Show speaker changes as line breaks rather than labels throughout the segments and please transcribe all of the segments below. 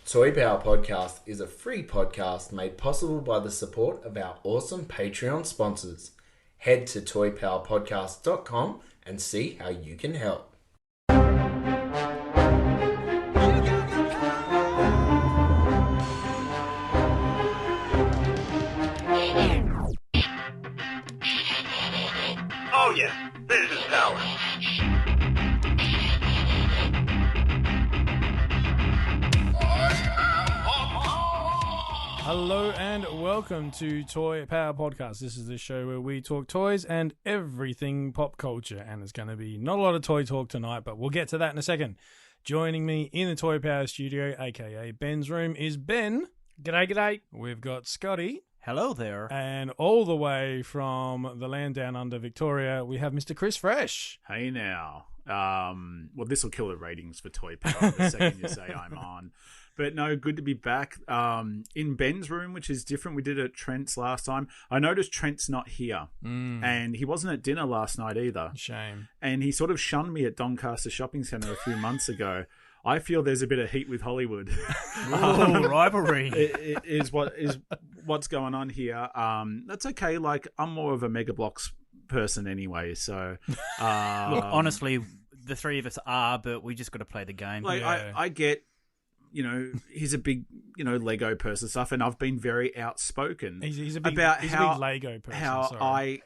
Toy Power Podcast is a free podcast made possible by the support of our awesome Patreon sponsors. Head to toypowerpodcast.com and see how you can help.
Oh yeah, this is power.
Hello and welcome to Toy Power Podcast. This is the show where we talk toys and everything pop culture, and there's going to be not a lot of toy talk tonight, but we'll get to that in a second. Joining me in the Toy Power studio, aka Ben's room, is Ben.
G'day, g'day.
We've got Scotty.
Hello there.
And all the way from the land down under Victoria, we have Mr. Criss Fresh.
Hey now. Well, this will kill the ratings for Toy Power the second you say I'm on. But no, good to be back in Ben's room, which is different. We did it at Trent's last time. I noticed Trent's not here. And he wasn't at dinner last night either.
Shame.
And he sort of shunned me at Doncaster Shopping Centre a few months ago. I feel there's a bit of heat with Hollywood.
Rivalry.
It is what's going on here. That's okay. Like, I'm more of a Mega Bloks person anyway. So,
Look, honestly, the three of us are, but we just got to play the game.
like, I get, he's a big, Lego person stuff, and I've been very outspoken
He's a big Lego person.
I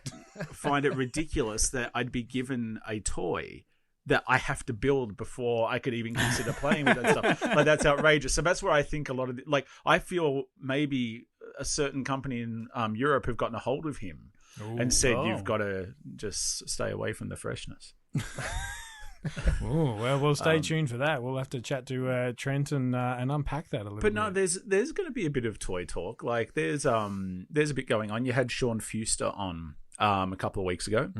find it ridiculous that I'd be given a toy that I have to build before I could even consider playing with that stuff. Like, that's outrageous. So that's where I think a lot of I feel maybe a certain company in Europe have gotten a hold of him and said, you've got to just stay away from the freshness.
Oh, well, we'll stay tuned for that. We'll have to chat to Trent and unpack that a little bit.
But no, there's going to be a bit of toy talk. Like, there's a bit going on. You had Sean Fuster on a couple of weeks ago.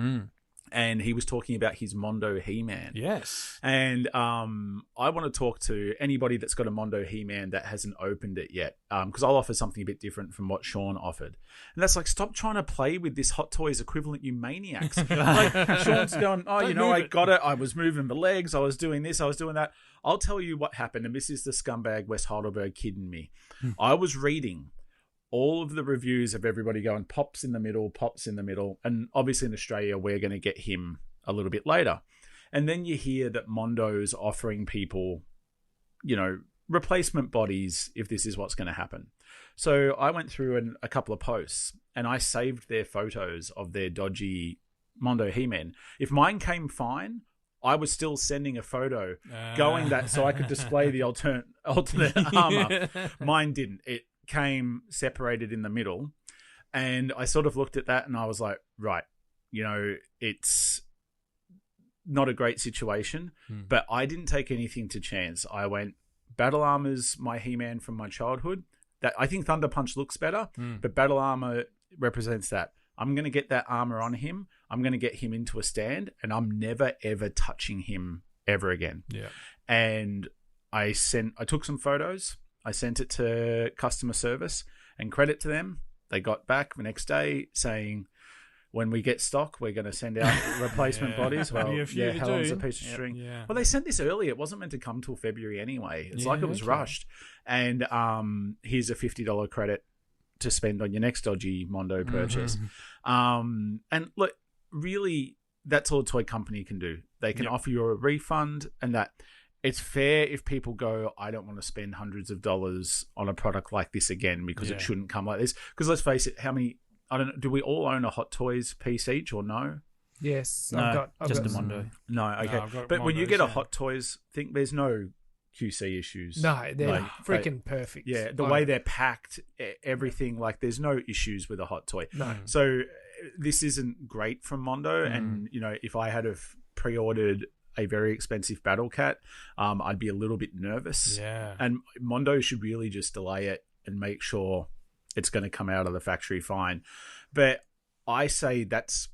And he was talking about his Mondo He-Man.
Yes.
And I want to talk to anybody that's got a Mondo He-Man that hasn't opened it yet, because I'll offer something a bit different from what Sean offered. And that's like, stop trying to play with this Hot Toys equivalent, you maniacs. Like, Sean's going, I got it. I was moving my legs. I was doing this. I was doing that. I'll tell you what happened. And this is the scumbag West Heidelberg kidding me. I was reading all of the reviews of everybody going Pops in the middle. And obviously in Australia, we're going to get him a little bit later. And then you hear that Mondo's offering people, replacement bodies if this is what's going to happen. So I went through a couple of posts and I saved their photos of their dodgy Mondo He-Man. If mine came fine, I was still sending a photo going that so I could display the alternate armor. Mine didn't. It came separated in the middle, and I sort of looked at that and I was like, right, it's not a great situation, but I didn't take anything to chance. I went, Battle Armor's my He-Man from my childhood. That I think Thunder Punch looks better, but Battle Armor represents that. I'm going to get that armor on him. I'm going to get him into a stand, and I'm never ever touching him ever again.
Yeah.
And I took some photos. I sent it to customer service, and credit to them, they got back the next day saying, when we get stock, we're going to send out replacement bodies. Well, how long's a piece of string?
Yeah.
Well, they sent this early. It wasn't meant to come till February anyway. It's like it was rushed. And here's a $50 credit to spend on your next dodgy Mondo purchase. And look, really, that's all a toy company can do. They can offer you a refund, and that it's fair if people go, I don't want to spend hundreds of dollars on a product like this again because it shouldn't come like this. Because let's face it, do we all own a Hot Toys piece each or no?
Yes.
No,
I've
just
got
a Mondo. No, okay.
No,
but when you get a Hot Toys thing, there's no QC issues.
No, they're freaking perfect.
Yeah, the way they're packed, everything, like there's no issues with a Hot Toy.
No.
So this isn't great from Mondo. And, if I had have pre-ordered a very expensive Battle Cat, I'd be a little bit nervous.
Yeah.
And Mondo should really just delay it and make sure it's going to come out of the factory fine. But I say that's,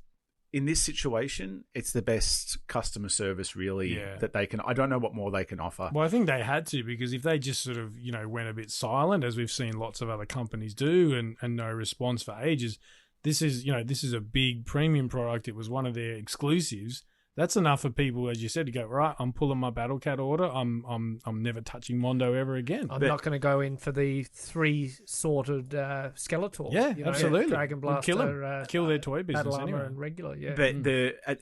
in this situation, it's the best customer service really that they can. I don't know what more they can offer.
Well, I think they had to, because if they just sort of, went a bit silent, as we've seen lots of other companies do, and no response for ages, this is a big premium product. It was one of their exclusives. that's enough for people, as you said, to go, right, I'm pulling my Battle Cat order. I'm never touching Mondo ever again.
I'm not going to go in for the 3-sorted Skeletor.
Yeah, absolutely.
Dragon Blaster,
kill their toy business
Battle Armor
anyway.
and regular. Yeah,
But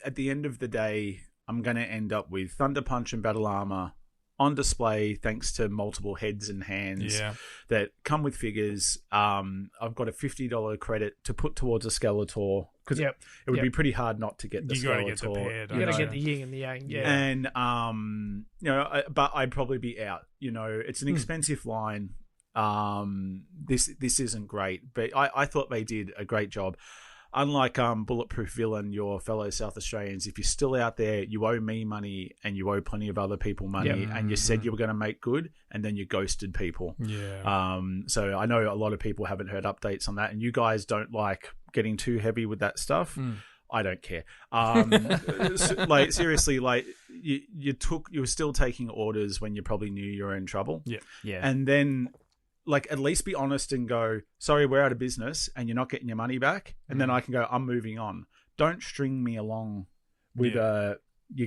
at the end of the day, I'm going to end up with Thunder Punch and Battle Armor on display, thanks to multiple heads and hands that come with figures. I've got a $50 credit to put towards a Skeletor, because it would be pretty hard not to get the Skeletor.
Get the pair,
you got to get the yin and the yang. Yeah,
and but I'd probably be out. It's an expensive line. This isn't great, but I thought they did a great job. Unlike Bulletproof Villain, your fellow South Australians, if you're still out there, you owe me money and you owe plenty of other people money, and you said you were going to make good, and then you ghosted people.
Yeah.
So I know a lot of people haven't heard updates on that, and you guys don't like getting too heavy with that stuff. I don't care. Seriously, you were still taking orders when you probably knew you were in trouble.
Yeah.
And then, at least be honest and go, sorry, we're out of business and you're not getting your money back. And then I can go, I'm moving on. Don't string me along with you're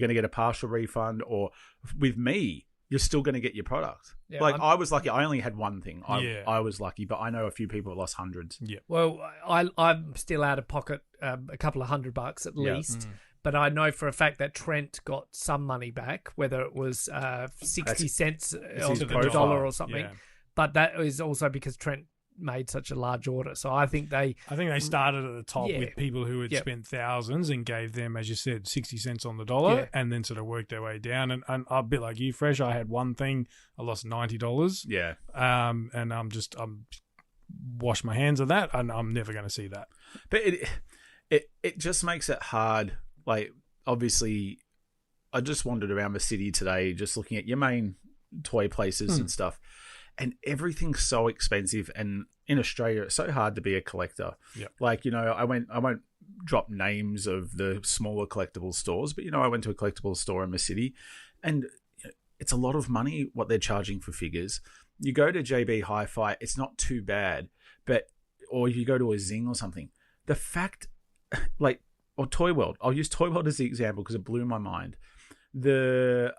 going to get a partial refund, or with me, you're still going to get your product. Yeah, I was lucky. I only had one thing. I was lucky, but I know a few people that lost hundreds.
Yeah.
Well, I'm still out of pocket a couple of $100 at least. But I know for a fact that Trent got some money back, whether it was 60 cents on the dollar or something.
Yeah.
But that is also because Trent made such a large order. So I think they
started at the top with people who had spent thousands and gave them, as you said, 60 cents on the dollar, and then sort of worked their way down. And a bit like you, Fresh, I had one thing, I lost $90.
Yeah.
And I'm wash my hands of that, and I'm never going to see that.
But it just makes it hard. Obviously, I just wandered around the city today, just looking at your main toy places and stuff. And everything's so expensive, and in Australia, it's so hard to be a collector.
Yep.
I won't drop names of the smaller collectible stores, but I went to a collectible store in the city, and it's a lot of money what they're charging for figures. You go to JB Hi-Fi, it's not too bad, or you go to a Zing or something. The fact, or Toy World. I'll use Toy World as the example because it blew my mind. The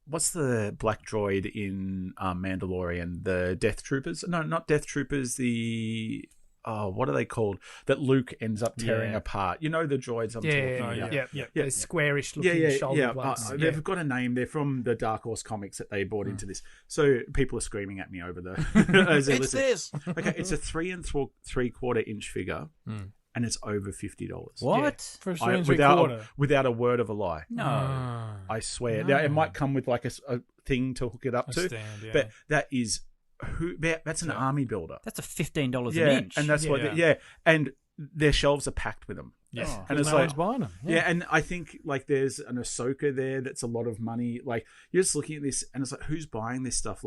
what's the black droid in Mandalorian? The Death Troopers? No, not Death Troopers. The what are they called? That Luke ends up tearing apart. The droids I'm talking about.
Yeah. The squarish looking shoulder ones.
They've got a name. They're from the Dark Horse comics that they brought into this. So people are screaming at me over the.
It's this.
Okay, it's a 3 3/4 inch figure. And it's over $50.
What?
Yeah, for a 3 3/4.
Without a word of a lie.
No.
I swear. Now, it might come with a thing to hook it up to.
Stand, yeah.
But that's an army builder.
That's a $15 an inch.
And that's what and their shelves are packed with them.
Yes.
And it's
no one's buying them.
Yeah, and I think there's an Ahsoka there that's a lot of money. You're just looking at this and it's who's buying this stuff?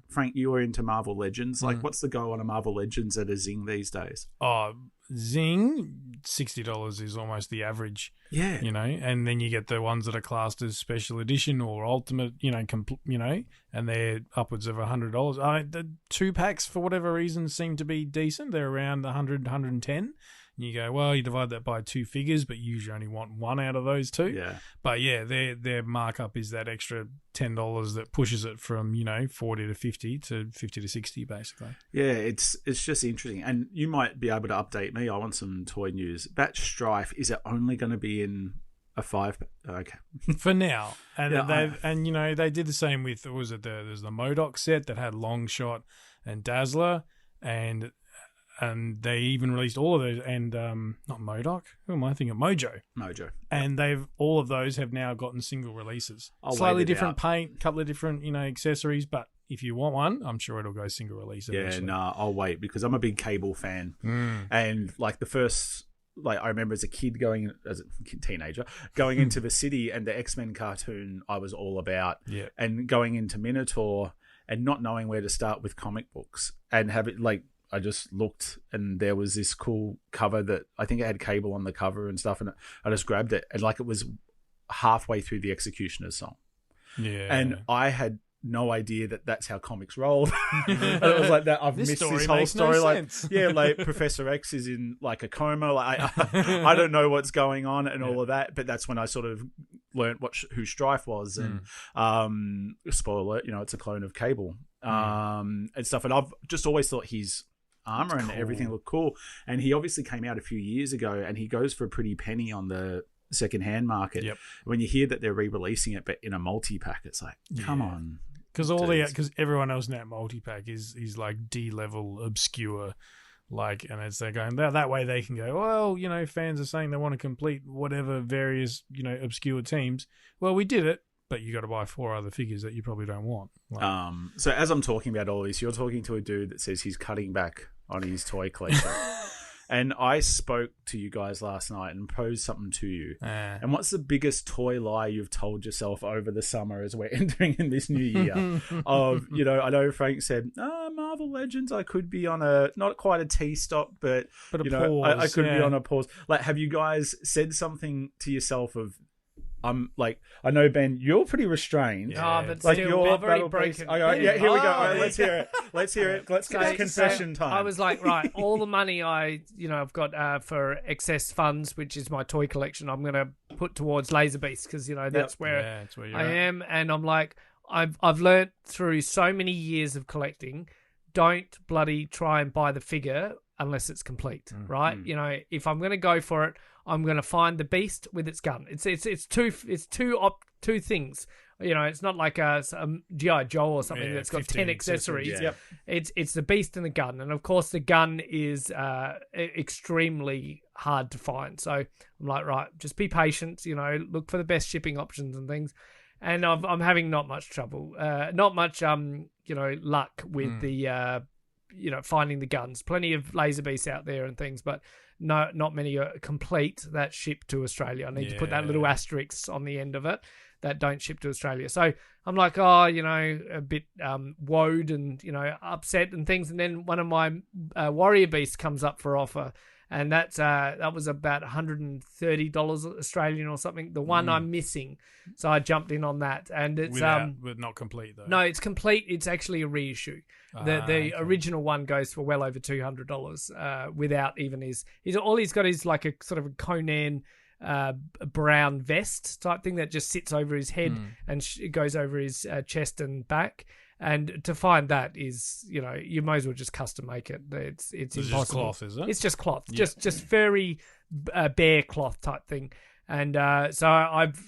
Frank, you are into Marvel Legends. What's the go on a Marvel Legends at a Zing these days?
Oh, Zing, $60 is almost the average.
Yeah.
And then you get the ones that are classed as special edition or ultimate, and they're upwards of $100. The 2-packs, for whatever reason, seem to be decent. They're around 100, 110. And you go, well, you divide that by 2 figures, but you usually only want one out of those 2.
Yeah.
But their markup is that extra $10 that pushes it from 40 to 50 to 50 to 60, basically.
Yeah, it's just interesting, and you might be able to update me. I want some toy news. That Strife, is it only going to be in a 5? Okay,
for now, and they did the same with there's the MODOK set that had Longshot and Dazzler, and they even released all of those, and not MODOK. Who am I thinking? Mojo. And all of those have now gotten single releases. Slightly different paint, couple of different accessories, but if you want one, I'm sure it'll go single release.
Yeah, I'll wait because I'm a big Cable fan, and the first. I remember as a kid as a teenager going into the city, and the X-Men cartoon I was all about, and going into Minotaur and not knowing where to start with comic books and have it I just looked and there was this cool cover that I think it had Cable on the cover and stuff, and I just grabbed it and it was halfway through the Executioner's song.
Yeah.
And I had no idea that that's how comics roll. And it was like that. I've missed this whole story.
No
like,
sense.
yeah, like Professor X is in like a coma. Like I don't know what's going on and all of that. But that's when I sort of learned who Strife was. And spoiler alert, it's a clone of Cable and stuff. And I've just always thought his armor and everything looked cool. And he obviously came out a few years ago, and he goes for a pretty penny on the second-hand market. When you hear that they're re-releasing it but in a multi-pack, it's like, come on.
Because everyone else in that multi-pack is like D-level obscure, like, and it's they're going that way they can go, well, fans are saying they want to complete whatever various obscure teams. Well, we did it, but you got to buy 4 other figures that you probably don't want. Like,
so as I'm talking about all this, you're talking to a dude that says he's cutting back on his toy collection. And I spoke to you guys last night and posed something to you. And what's the biggest toy lie you've told yourself over the summer as we're entering in this new year? I know Frank said, Marvel Legends, I could be on not quite a T-stop, but
a
pause, I could be on a pause. Like, have you guys said something to yourself of, I know, Ben, you're pretty restrained.
But
like
still,
your
I've already
battle
broken.
here we go. All right, let's hear it. Let's get confession time.
I was like, right, all the money I've got for excess funds, which is my toy collection, I'm going to put towards Laser Beast because that's where I am. And I'm like, I've learnt through so many years of collecting, don't bloody try and buy the figure unless it's complete, right? If I'm going to go for it, I'm going to find the beast with its gun. It's two things. It's not like a G.I. Joe or something that's got 10 accessories. It's the beast and the gun. And of course the gun is extremely hard to find. So I'm like, right, just be patient, look for the best shipping options and things. And I'm having not much trouble, not much luck with the finding the guns. Plenty of laser beasts out there and things, but not many are complete that ship to Australia. I need to put that little asterisk on the end of it that don't ship to Australia. So I'm like, a bit woed and upset and things. And then one of my warrior beasts comes up for offer, and that was about $130 Australian or something. The one I'm missing, so I jumped in on that, and it's
but not complete though.
No, it's complete. It's actually a reissue. The original one goes for well over $200 without even his all he's got is like a sort of a Conan brown vest type thing that just sits over his head and it goes over his chest and back. And to find that is, you might as well just custom make it. It's impossible.
Just cloth, is it?
It's just cloth, just furry bare cloth type thing. And so I've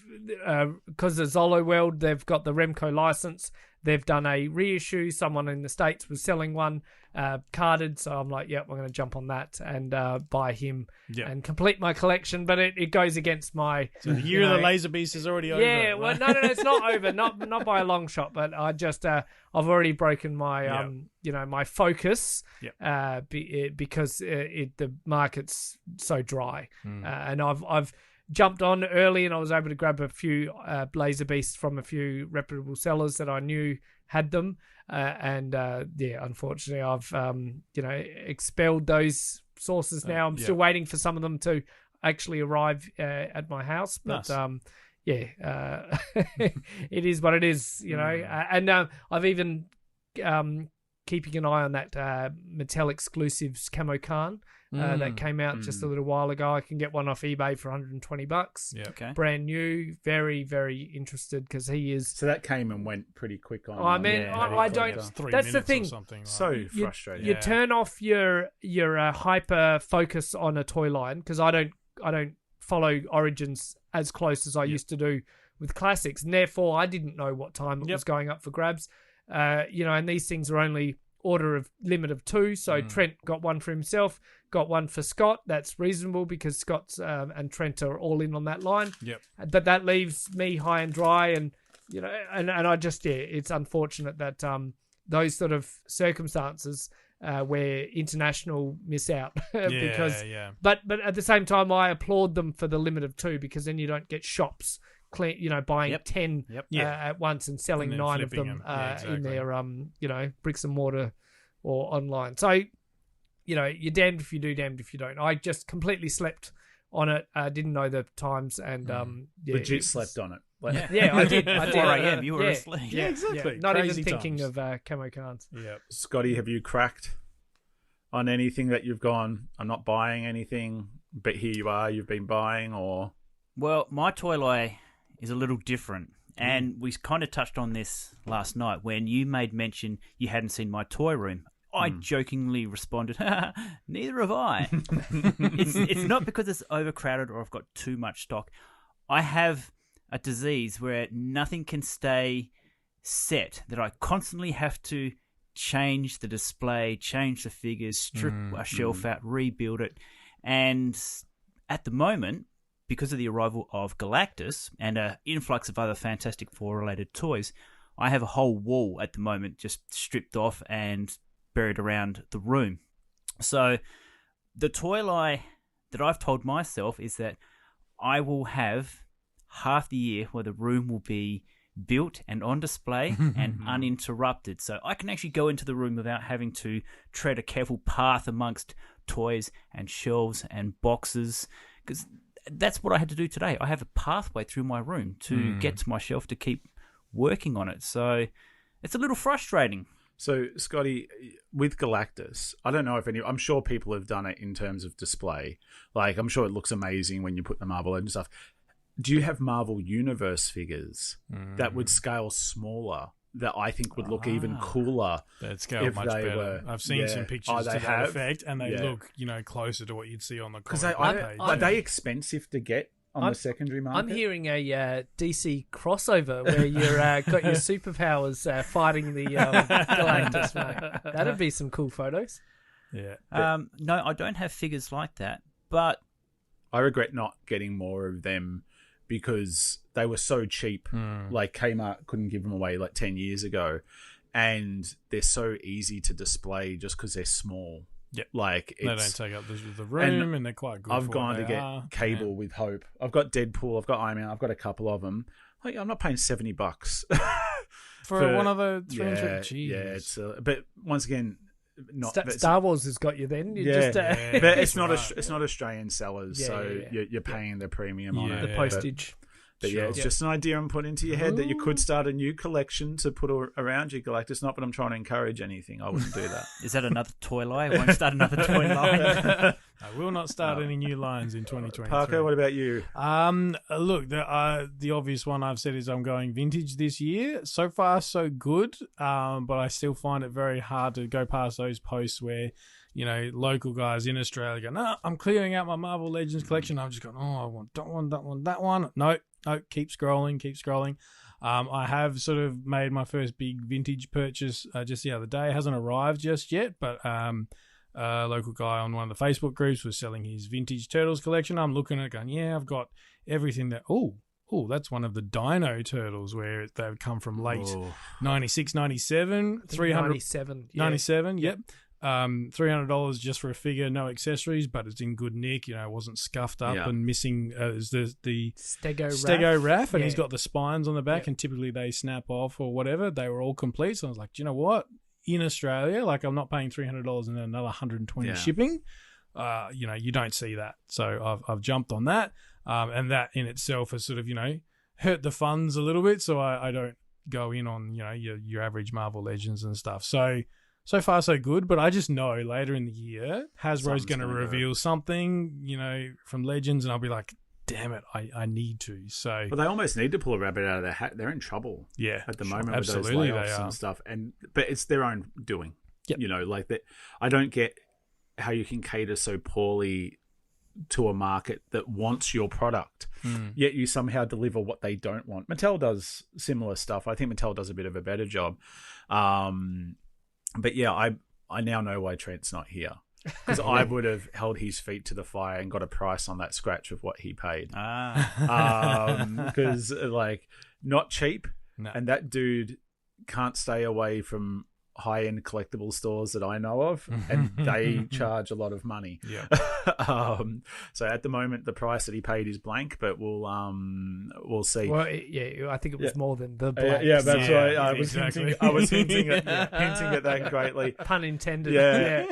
because the Zolo World, they've got the Remco license. They've done a reissue. Someone in the States was selling one carded, so I'm like, I'm going to jump on that and buy him and complete my collection. But it goes against my.
So the year of the Laser Beast is already over.
Yeah, well, no, it's not over, not by a long shot. But I just I've already broken my my focus because the market's so dry, and I've jumped on early and I was able to grab a few laser beasts from a few reputable sellers that I knew had them, unfortunately I've expelled those sources now. I'm still waiting for some of them to actually arrive at my house, but nice. It is what it is, and I've even keeping an eye on that Mattel exclusives Camo Khan that came out just a little while ago. I can get one off eBay for $120.
Yeah, okay.
Brand new. Very, very interested because he is.
So that came and went pretty quick on.
I mean, I don't. That's the thing.
So frustrating.
You turn off your hyper focus on a toy line because I don't follow Origins as close as I used to do with classics, and therefore I didn't know what time it was going up for grabs. And these things are only order of limit of 2. So Trent got one for himself, got one for Scott. That's reasonable because Scott and Trent are all in on that line.
Yep.
But that leaves me high and dry, and and I just it's unfortunate that those sort of circumstances where international miss out because. But at the same time, I applaud them for the limit of 2 because then you don't get shops. Buying 10 at once and selling 9 of them in their bricks and mortar or online. So, you're damned if you do, damned if you don't. I just completely slept on it. Didn't know the times and
legit slept on it. Like,
Yeah, I did. I did.
4 a.m. You were asleep.
Yeah, exactly.
Not
Crazy
even thinking
times.
of camo cards.
Yeah.
Scotty, have you cracked on anything that you've gone, I'm not buying anything, but here you are, you've been buying, or?
Well, my toy lie is a little different. And we kind of touched on this last night when you made mention you hadn't seen my toy room. I jokingly responded, neither have I. It's not because it's overcrowded or I've got too much stock. I have a disease where nothing can stay set, that I constantly have to change the display, change the figures, strip a shelf out, rebuild it. And at the moment, because of the arrival of Galactus and an influx of other Fantastic Four related toys, I have a whole wall at the moment just stripped off and buried around the room. So the toy lie that I've told myself is that I will have half the year where the room will be built and on display and uninterrupted. So I can actually go into the room without having to tread a careful path amongst toys and shelves and boxes, because that's what I had to do today. I have a pathway through my room to get to my shelf to keep working on it. So it's a little frustrating.
So, Scotty, with Galactus, I don't know if I'm sure people have done it in terms of display. Like, I'm sure it looks amazing when you put the Marvel and stuff. Do you have Marvel Universe figures that would scale smaller, that I think would look even cooler?
That scale much better. I've seen some pictures to that
have?
effect, and they look, closer to what you'd see on the
Because
comic book page.
are they expensive to get on the secondary market?
I'm hearing a DC crossover where you're got your superpowers fighting the Galactus, mate. That'd be some cool photos.
Yeah.
No, I don't have figures like that, but
I regret not getting more of them because they were so cheap. Like Kmart couldn't give them away like 10 years ago, and they're so easy to display just because they're small.
Yep.
Like
they don't take up the room, and they're quite good.
I've gone to get Cable with Hope. I've got Deadpool. I've got Iron Man. I've got a couple of them. Like, I'm not paying $70
for one of the 300.
Yeah, it's but once again, not
Star Wars has got you. Then you just
but it's not it's not Australian sellers, you're paying the premium on it,
the postage.
But yeah, it's just an idea I'm putting into your head that you could start a new collection to put around your Galactus. Not that I'm trying to encourage anything. I wouldn't do that.
Is that another toy line? I won't start another toy line.
I will not start any new lines in 2023.
Parker, what about you?
Look, the obvious one I've said is I'm going vintage this year. So far, so good. But I still find it very hard to go past those posts where, local guys in Australia go, no, I'm clearing out my Marvel Legends collection. I'm just going, I want that one. No, keep scrolling. I have sort of made my first big vintage purchase just the other day. It hasn't arrived just yet, but a local guy on one of the Facebook groups was selling his vintage Turtles collection. I'm looking at it going, I've got everything that... Oh, that's one of the Dino Turtles where they've come from late 96, 97.
97.
97, yep. $300 just for a figure, no accessories, but it's in good nick. It wasn't scuffed up and missing. Is the Stego Raff, and he's got the spines on the back, and typically they snap off or whatever. They were all complete. So I was like, do you know what? In Australia, like, I'm not paying $300 and then another 120 shipping. You don't see that. So I've jumped on that, and that in itself has sort of hurt the funds a little bit. So I don't go in on your average Marvel Legends and stuff. So far, so good, but I just know later in the year, Hasbro's going to reveal something, from Legends, and I'll be like, damn it, I need to. So,
well, they almost need to pull a rabbit out of their hat. They're in trouble at the moment with those layoffs and stuff. But it's their own doing. Yep. Like that. I don't get how you can cater so poorly to a market that wants your product, yet you somehow deliver what they don't want. Mattel does similar stuff. I think Mattel does a bit of a better job. But yeah, I now know why Trent's not here, because I would have held his feet to the fire and got a price on that scratch of what he paid. Because not cheap, and that dude can't stay away from high-end collectible stores that I know of, and they charge a lot of money. Yeah. So at the moment, the price that he paid is blank, but we'll see.
Well, I think it was more than the blank.
Yeah, that's right. I was hinting at that greatly.
Pun intended.
Yeah.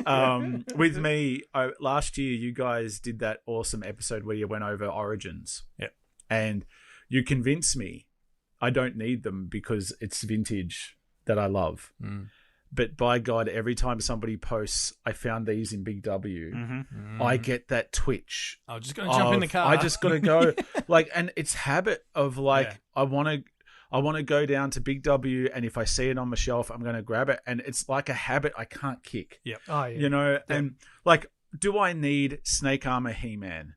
With me, last year, you guys did that awesome episode where you went over Origins.
Yeah.
And you convinced me I don't need them because it's vintage that I love. But by God, every time somebody posts, I found these in Big W, I get that twitch.
I'm just going to jump in the car.
I just got to go. And it's habit of I want to go down to Big W, and if I see it on my shelf, I'm going to grab it. And it's like a habit I can't kick.
Yep.
Oh, yeah.
Yep. And do I need Snake Armor He-Man?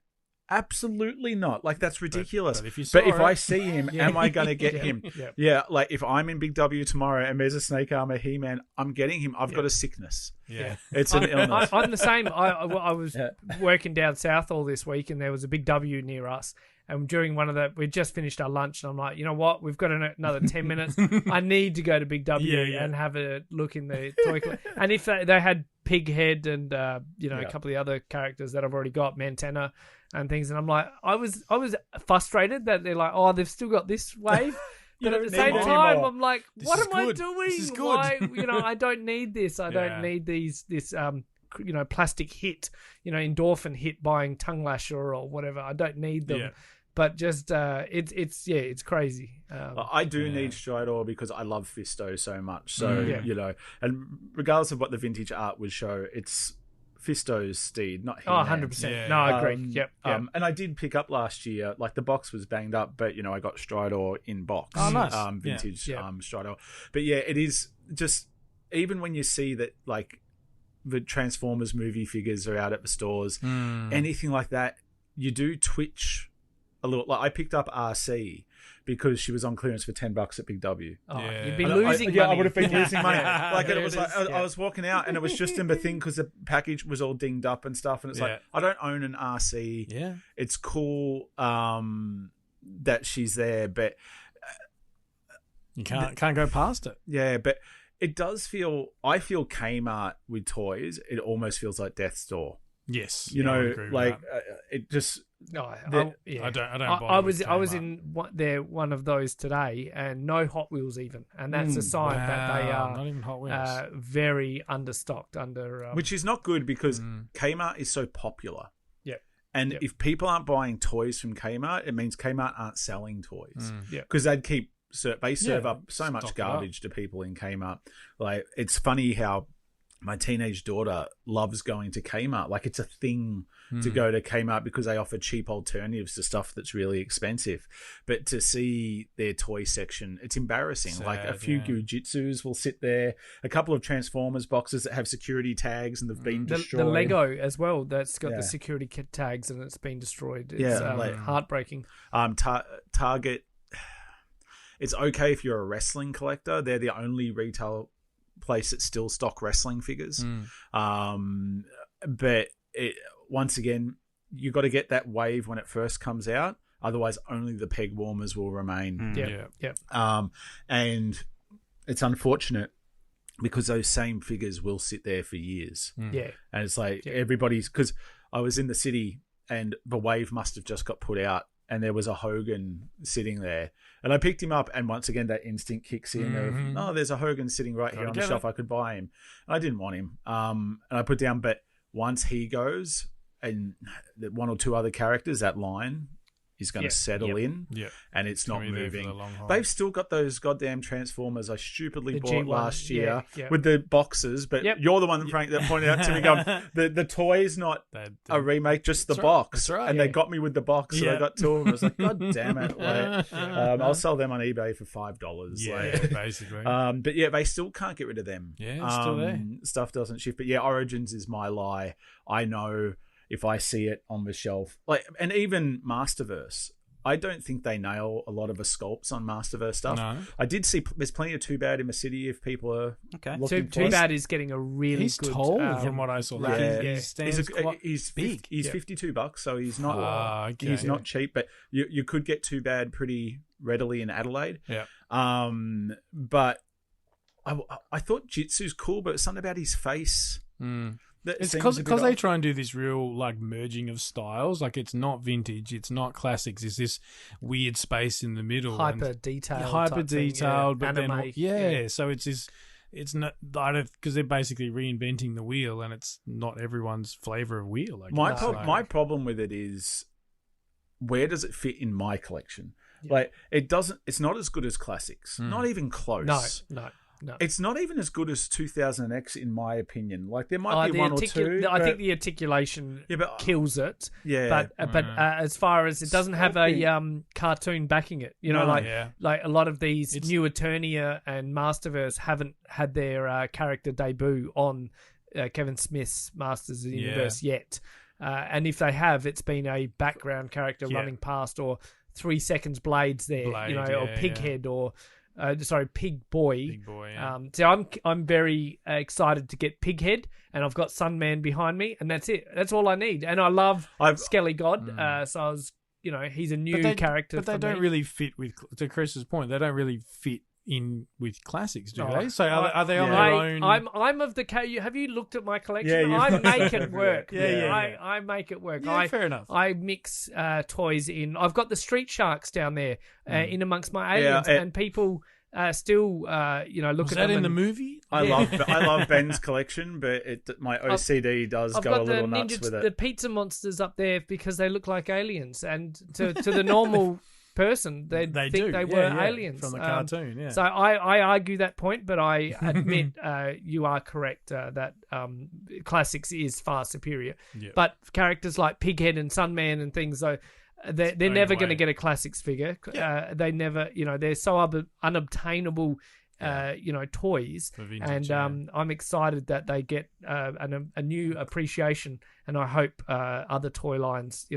Absolutely not. That's ridiculous. But if I see him, am I going to get him?
Yep.
Yeah. If I'm in Big W tomorrow and there's a Snake Armor He-Man, I'm getting him. I've got a sickness.
Yeah.
It's an illness.
I'm the same. I was working down south all this week, and there was a Big W near us. And during we just finished our lunch, and I'm like, you know what? We've got another 10 minutes. I need to go to Big W and have a look in the toy collection. And if they had Pighead and a couple of the other characters that I've already got, Mantana and things, and I'm like, I was frustrated that they're like, oh, they've still got this wave. But at the same time, I'm like, what am I doing?
This is good.
Why? I don't need this. I don't need this plastic hit, endorphin hit buying tongue lasher or whatever. I don't need them. Yeah. But just it's crazy.
I do need Stridor because I love Fisto so much. So and regardless of what the vintage art would show, it's Fisto's steed, not He-Man.
100%. Yeah. No, I agree. Yep.
And I did pick up last year. The box was banged up, but I got Stridor in box.
Oh, nice.
Vintage Stridor. But it is just, even when you see that the Transformers movie figures are out at the stores, anything like that, you do twitch a little. I picked up RC because she was on clearance for $10 at Big W.
Oh, you'd be losing money.
I would have been losing money. It was I was walking out and it was just in the thing because the package was all dinged up and stuff. And it's I don't own an RC.
Yeah,
it's cool that she's there, but
you can't go past it.
Yeah, but it does feel. I feel Kmart with toys. It almost feels like Death's Door.
Yes,
it just.
No,
I don't. I
was in one of those today, and no Hot Wheels even, and that's a sign that they are
not even Hot Wheels.
Very understocked.
Which is not good because Kmart is so popular.
Yep.
And if people aren't buying toys from Kmart, it means Kmart aren't selling toys.
Yeah,
because they serve up so much garbage to people in Kmart. It's funny how my teenage daughter loves going to Kmart. It's a thing to go to Kmart because they offer cheap alternatives to stuff that's really expensive. But to see their toy section, it's embarrassing.
Sad,
a few Gujitsus will sit there, a couple of Transformers boxes that have security tags and they've been destroyed.
The Lego as well, that's got the security kit tags and it's been destroyed. It's heartbreaking.
Target, it's okay if you're a wrestling collector. They're the only retail place that still stock wrestling figures. But once again, you got to get that wave when it first comes out. Otherwise, only the peg warmers will remain. And it's unfortunate because those same figures will sit there for years.
Yeah.
And it's everybody's, because I was in the city and the wave must have just got put out and there was a Hogan sitting there. And I picked him up, and once again, that instinct kicks in of, there's a Hogan sitting right here on the shelf. I could buy him. I didn't want him. And I put down, but once he goes, and one or two other characters, that line is going to settle in, and it's not moving. They've still got those goddamn Transformers I stupidly bought last year with the boxes, but you're the one, Frank, that pointed out to me, going, the toy's not a remake, just the box.
That's right.
And they got me with the box, and I got two of them. I was like, God damn it. I'll sell them on eBay for $5.
Yeah, basically.
But they still can't get rid of them.
Yeah, it's still there.
Stuff doesn't shift. But Origins is my lie. I know if I see it on the shelf, and even Masterverse, I don't think they nail a lot of the sculpts on Masterverse stuff. No. I did see there's plenty of Too Bad in the city if people are looking.
Too Bad is getting a really
he's
good.
He's tall from what I saw. He stands
he's big. He's $52, so he's not
he's
not cheap. But you could get Too Bad pretty readily in Adelaide.
Yeah.
But I thought Jitsu's cool, but something about his face.
It's because they try and do this real merging of styles. It's not vintage, it's not classics. It's this weird space in the middle,
hyper detailed,
but
anime.
Then so it's this. It's not because they're basically reinventing the wheel, and it's not everyone's flavor of wheel.
My problem with it is, where does it fit in my collection? Like it's not as good as classics. Not even close.
No.
It's not even as good as 2000X in my opinion. Like there might be one or two.
I think the articulation kills it.
Yeah.
But as far as it doesn't have a cartoon backing it, like a lot of these new Eternia and Masterverse haven't had their character debut on Kevin Smith's Masters of the Universe yet. And if they have, it's been a background character running past, or 3 seconds Blades there, or Pighead or Pig Boy.
Big boy. Yeah.
So I'm very excited to get Pighead, and I've got Sunman behind me, and that's it. That's all I need. And I love Skelly God. So I was, he's a new character.
But they don't really fit with, to Chris's point, they don't really fit in with classics, do they? So are they on their own?
I'm of the have you looked at my collection? I make it work. I make it work.
Fair enough.
I mix toys in. I've got the Street Sharks down there in amongst my aliens, and people still look at them.
Was that in the movie?
I love Ben's collection, but my OCD does go a little nuts with it.
The pizza monsters up there because they look like aliens, and to the normal person, they think they were aliens
from the cartoon.
So I argue that point, but I admit you are correct that classics is far superior. Yeah. But characters like Pighead and Sunman and things, though, they're never going to get a classics figure. They never, they're so unobtainable. Toys, vintage, and I'm excited that they get a new appreciation, and I hope other toy lines,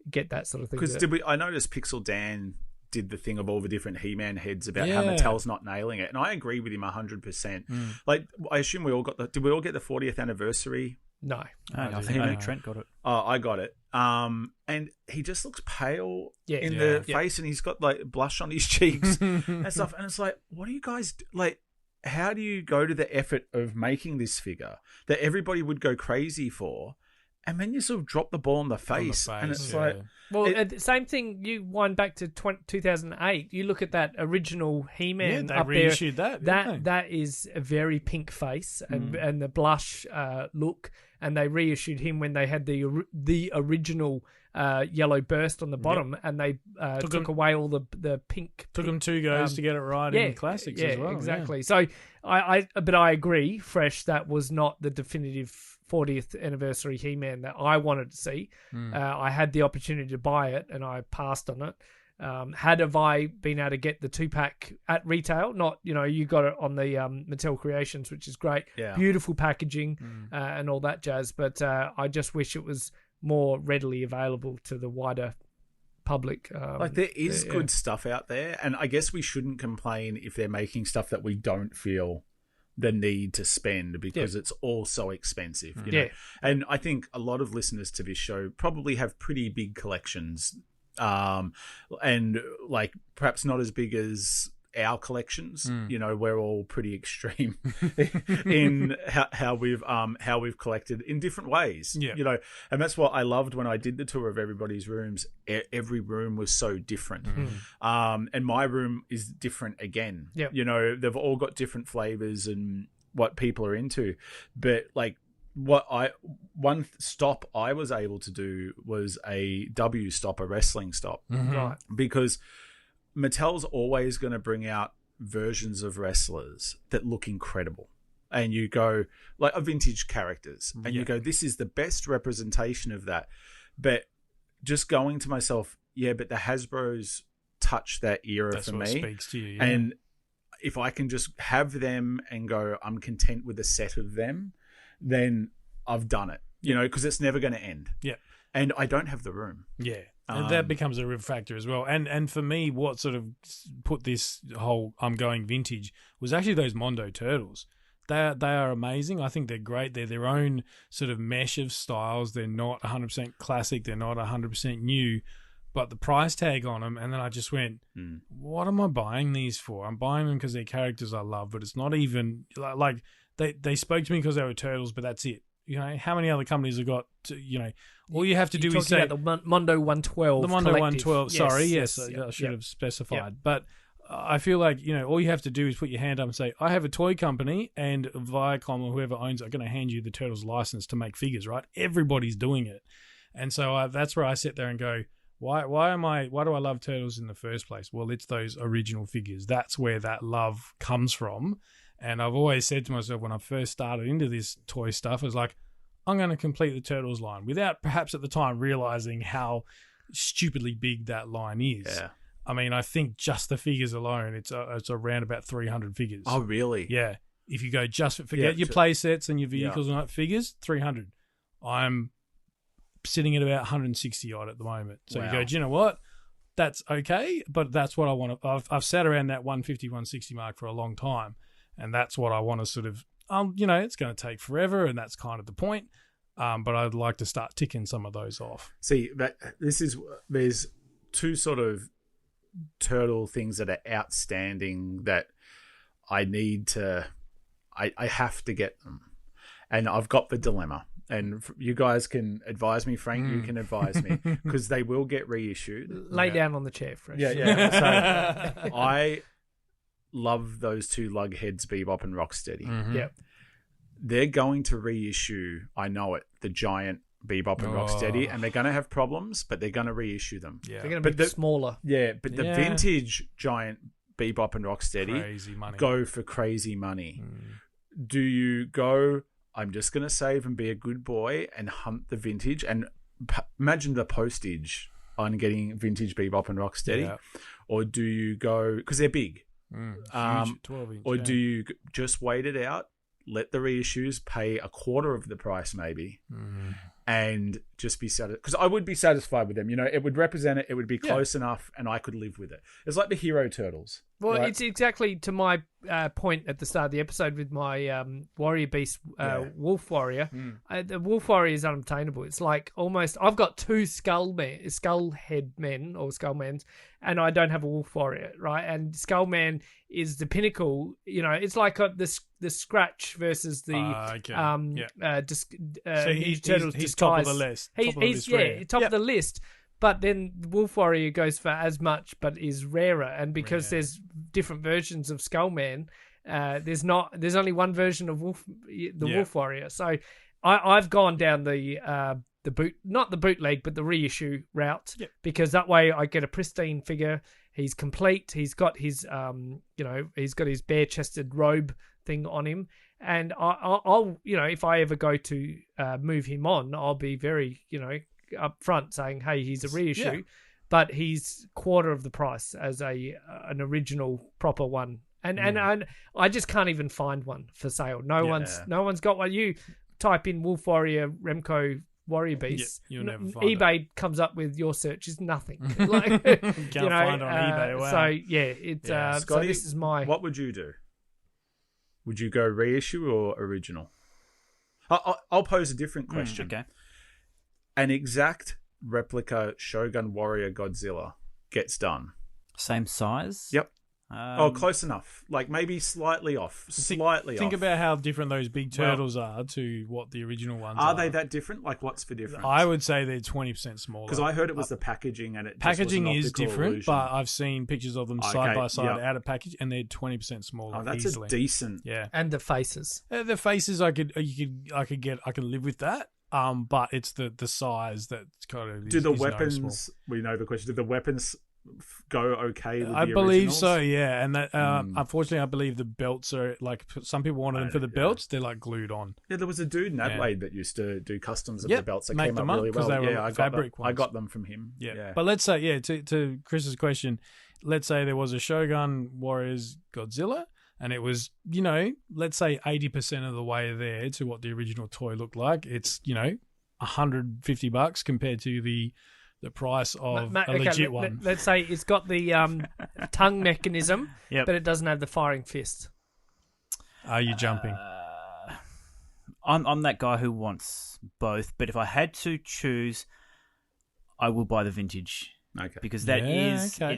get that sort of thing.
Because I noticed Pixel Dan did the thing of all the different He-Man heads about how Mattel's not nailing it, and I agree with him 100%. Like, I assume we all got did we all get the 40th anniversary?
No,
I think only Trent got it.
Oh, I got it. And he just looks pale in the face, and he's got like blush on his cheeks and stuff. And it's like, what do you guys like? How do you go to the effort of making this figure that everybody would go crazy for? And then you sort of drop the ball on the face, and it's like...
Well, same thing, you wind back to 2008, you look at that original He-Man up there.
Reissued that.
That is a very pink face and the blush look, and they reissued him when they had the original yellow burst on the bottom, and they took away all the pink.
Took them 2 goes to get it right in the classics as well.
Exactly. So but I agree, Fresh, that was not the definitive 40th anniversary He-Man that I wanted to see. I had the opportunity to buy it, and I passed on it. Have I been able to get the 2-pack at retail? Not, you got it on the Mattel Creations, which is great. Yeah. Beautiful packaging and all that jazz. But I just wish it was more readily available to the wider public.
There is good stuff out there, and I guess we shouldn't complain if they're making stuff that we don't feel the need to spend, because it's all so expensive. You know? And I think a lot of listeners to this show probably have pretty big collections, and like perhaps not as big as our collections. We're all pretty extreme in how we've collected in different ways. And that's what I loved when I did the tour of everybody's rooms. Every room was so different, and my room is different again. They've all got different flavors and what people are into, but like one stop I was able to do was a W stop, a wrestling stop, right? Because Mattel's always going to bring out versions of wrestlers that look incredible. And you go, like, vintage characters. And you go, this is the best representation of that. But just going to myself, but the Hasbros touch that era for me. That's what speaks to you. And if I can just have them and go, I'm content with a set of them, then I've done it. Because it's never going to end. Yeah. And I don't have the room. Yeah.
And that becomes a real factor as well. And for me, what sort of put this whole I'm going vintage was actually those Mondo Turtles. They are amazing. I think they're great. They're their own sort of mesh of styles. They're not 100% classic. They're not 100% new. But the price tag on them, and then I just went, what am I buying these for? I'm buying them because they're characters I love, but it's not even... Like, they spoke to me because they were turtles, but that's it. How many other companies have got, all you have to do is say...
About the Mondo 112
The Mondo collective. 112, sorry, yes. I should have specified. Yep. But I feel like, all you have to do is put your hand up and say, I have a toy company, and Viacom or whoever owns it are going to hand you the Turtles license to make figures, right? Everybody's doing it. And so that's where I sit there and go, Why do I love turtles in the first place? Well, it's those original figures. That's where that love comes from. And I've always said to myself when I first started into this toy stuff, I was like, I'm going to complete the Turtles line without perhaps at the time realizing how stupidly big that line is.
Yeah.
I mean, I think just the figures alone, it's around about 300 figures.
Oh, really?
Yeah. If you go forget your play sets and your vehicles and figures, 300. I'm sitting at about 160 odd at the moment. So you go, do you know what? That's okay, but that's what I want to. I've sat around that 150, 160 mark for a long time, and that's what I want to sort of. It's going to take forever, and that's kind of the point. But I'd like to start ticking some of those off.
See, there's two sort of turtle things that are outstanding that I need to. I have to get them, and I've got the dilemma. And you guys can advise me, Frank. You can advise me because they will get reissued.
Lay down on the chair, Fresh.
Yeah. So I love those two lugheads, Bebop and Rocksteady.
Mm-hmm.
Yep.
They're going to reissue. I know it. The giant Bebop and Rocksteady, and they're going to have problems, but they're going to reissue them.
Yeah.
They're going to be smaller.
Yeah, but the vintage giant Bebop and Rocksteady
Crazy money.
go for crazy money. Do you go, I'm just going to save and be a good boy and hunt the vintage and imagine the postage on getting vintage Bebop and Rocksteady, or do you go, because they're big,
huge, 12-inch,
or do you just wait it out, let the reissues, pay a quarter of the price maybe, and just be satisfied? Because I would be satisfied with them. It would represent it. It would be close enough, and I could live with it. It's like the Hero Turtles.
Well,
right?
it's exactly to my point at the start of the episode with my Warrior Beast Wolf Warrior. The Wolf Warrior is unobtainable. It's like almost I've got two skull head men or skullmans, and I don't have a Wolf Warrior, right? And Skullman is the pinnacle. It's like the Scratch versus the
so he's top of the list.
Top of the list. But then the Wolf Warrior goes for as much, but is rarer. And because there's different versions of Skullman, there's only one version of Wolf Warrior. So I've gone down not the bootleg, but the reissue route, because that way I get a pristine figure. He's complete. He's got his he's got his bare chested robe thing on him. And I'll if I ever go to move him on, I'll be very up front saying, hey, he's a reissue, but he's quarter of the price as an original proper one. And I just can't even find one for sale. No one's got one. You type in Wolf Warrior Remco Warrior Beast,
you'll never find
eBay comes up with your search is nothing.
Can't find it on eBay. Wow.
So
Scotty,
so this is my.
What would you do? Would you go reissue or original? I'll pose a different question.
Okay.
An exact replica Shogun Warrior Godzilla gets done.
Same size?
Yep. Close enough. Like maybe slightly off.
Think about how different those big turtles are to what the original ones are.
Are they that different? Like what's the difference?
I would say they're 20% smaller.
Because I heard it was the packaging and it
packaging
just was an
is different,
illusion.
but I've seen pictures of them side by side out of package, and they're 20% smaller.
Oh, that's
easily.
a decent.
Yeah.
And the faces.
The faces I could live with that. But it's the size that's kind of.
Do the
is
weapons?
noticeable.
We know the question. Do the weapons go okay with
I
the
believe
originals?
so, yeah. And that unfortunately, I believe the belts are like some people wanted them for the belts. They're like glued on.
Yeah, there was a dude in Adelaide that used to do customs of the belts that
make
came
them
up really
up 'cause
well.
they were
Yeah,
fabric
I got them from him.
Yeah. But let's say, to Chris's question, let's say there was a Shogun Warriors Godzilla, and it was, let's say 80% of the way there to what the original toy looked like. It's, $150 compared to the price of a legit one.
Let's say it's got the tongue mechanism,
Yep.
but it doesn't have the firing fist.
Are you jumping?
I'm that guy who wants both, but if I had to choose, I will buy the vintage.
Okay.
Because it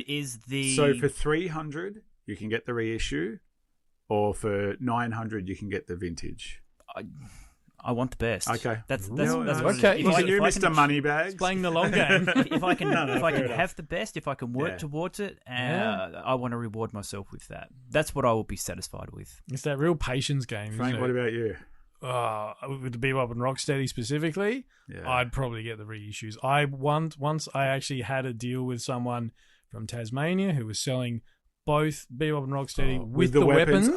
is the.
So for 300, you can get the reissue, or for 900, you can get the vintage.
I want the best.
Okay.
That's
okay.
what
Look at you, Mr. Moneybags.
Playing the long game.
If I can have the best, if I can work towards it, I want to reward myself with that. That's what I will be satisfied with.
It's that real patience game.
Frank,
isn't it?
what about you?
with the Bebop and Rocksteady specifically, I'd probably get the reissues. Once I actually had a deal with someone from Tasmania who was selling both Bebop and Rocksteady with the weapons.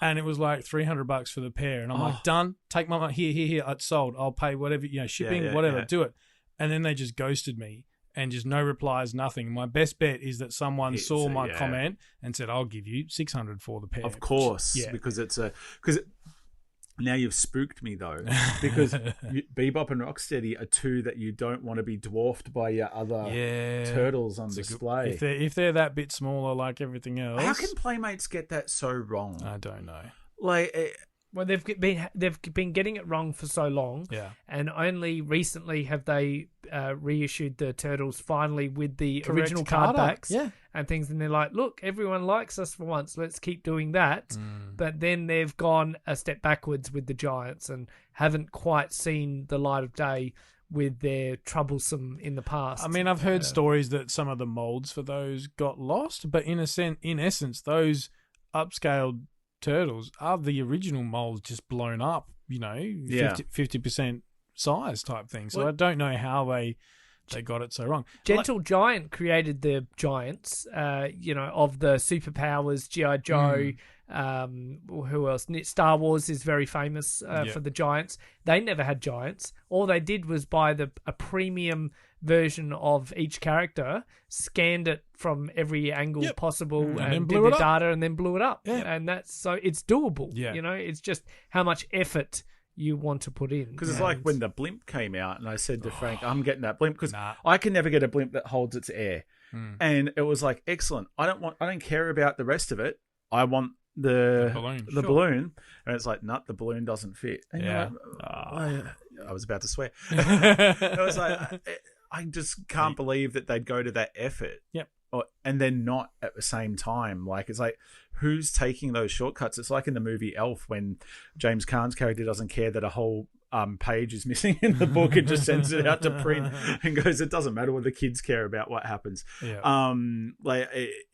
And it was like $300 for the pair. And I'm like, done. Take my money. Here. It's sold. I'll pay whatever, shipping, whatever. Do it. And then they just ghosted me and just no replies, nothing. My best bet is that someone saw my comment and said, I'll give you $600 for the pair.
Of course, because now you've spooked me though, because Bebop and Rocksteady are two that you don't want to be dwarfed by your other turtles on display.
If they're that bit smaller, like everything else,
how can Playmates get that so wrong?
I don't know.
Well, they've been getting it wrong for so long, and only recently have they reissued the Turtles finally with the original card backs and things. And they're like, look, everyone likes us for once. Let's keep doing that. But then they've gone a step backwards with the Giants and haven't quite seen the light of day with their troublesome in the past.
I mean, I've heard stories that some of the molds for those got lost, but in essence, those upscaled Turtles are the original molds just blown up, 50% size type thing. So I don't know how they got it so wrong.
Gentle Giant created the Giants, of the superpowers, G.I. Joe, who else? Star Wars is very famous for the Giants. They never had Giants. All they did was buy a premium version of each character, scanned it from every angle possible, and did the data, and then blew it up. And that's so it's doable. It's just how much effort you want to put in.
Because it's like when the blimp came out, and I said to Frank, "I'm getting that blimp because I can never get a blimp that holds its air." And it was like, excellent. I don't care about the rest of it. I want the balloon, and it's like, the balloon doesn't fit. And I was about to swear. I was like, I just can't believe that they'd go to that effort. And then not at the same time. Like, it's like, who's taking those shortcuts? It's like in the movie Elf when James Caan's character doesn't care that a whole page is missing in the book and just sends it out to print and goes, it doesn't matter what the kids care about what happens. It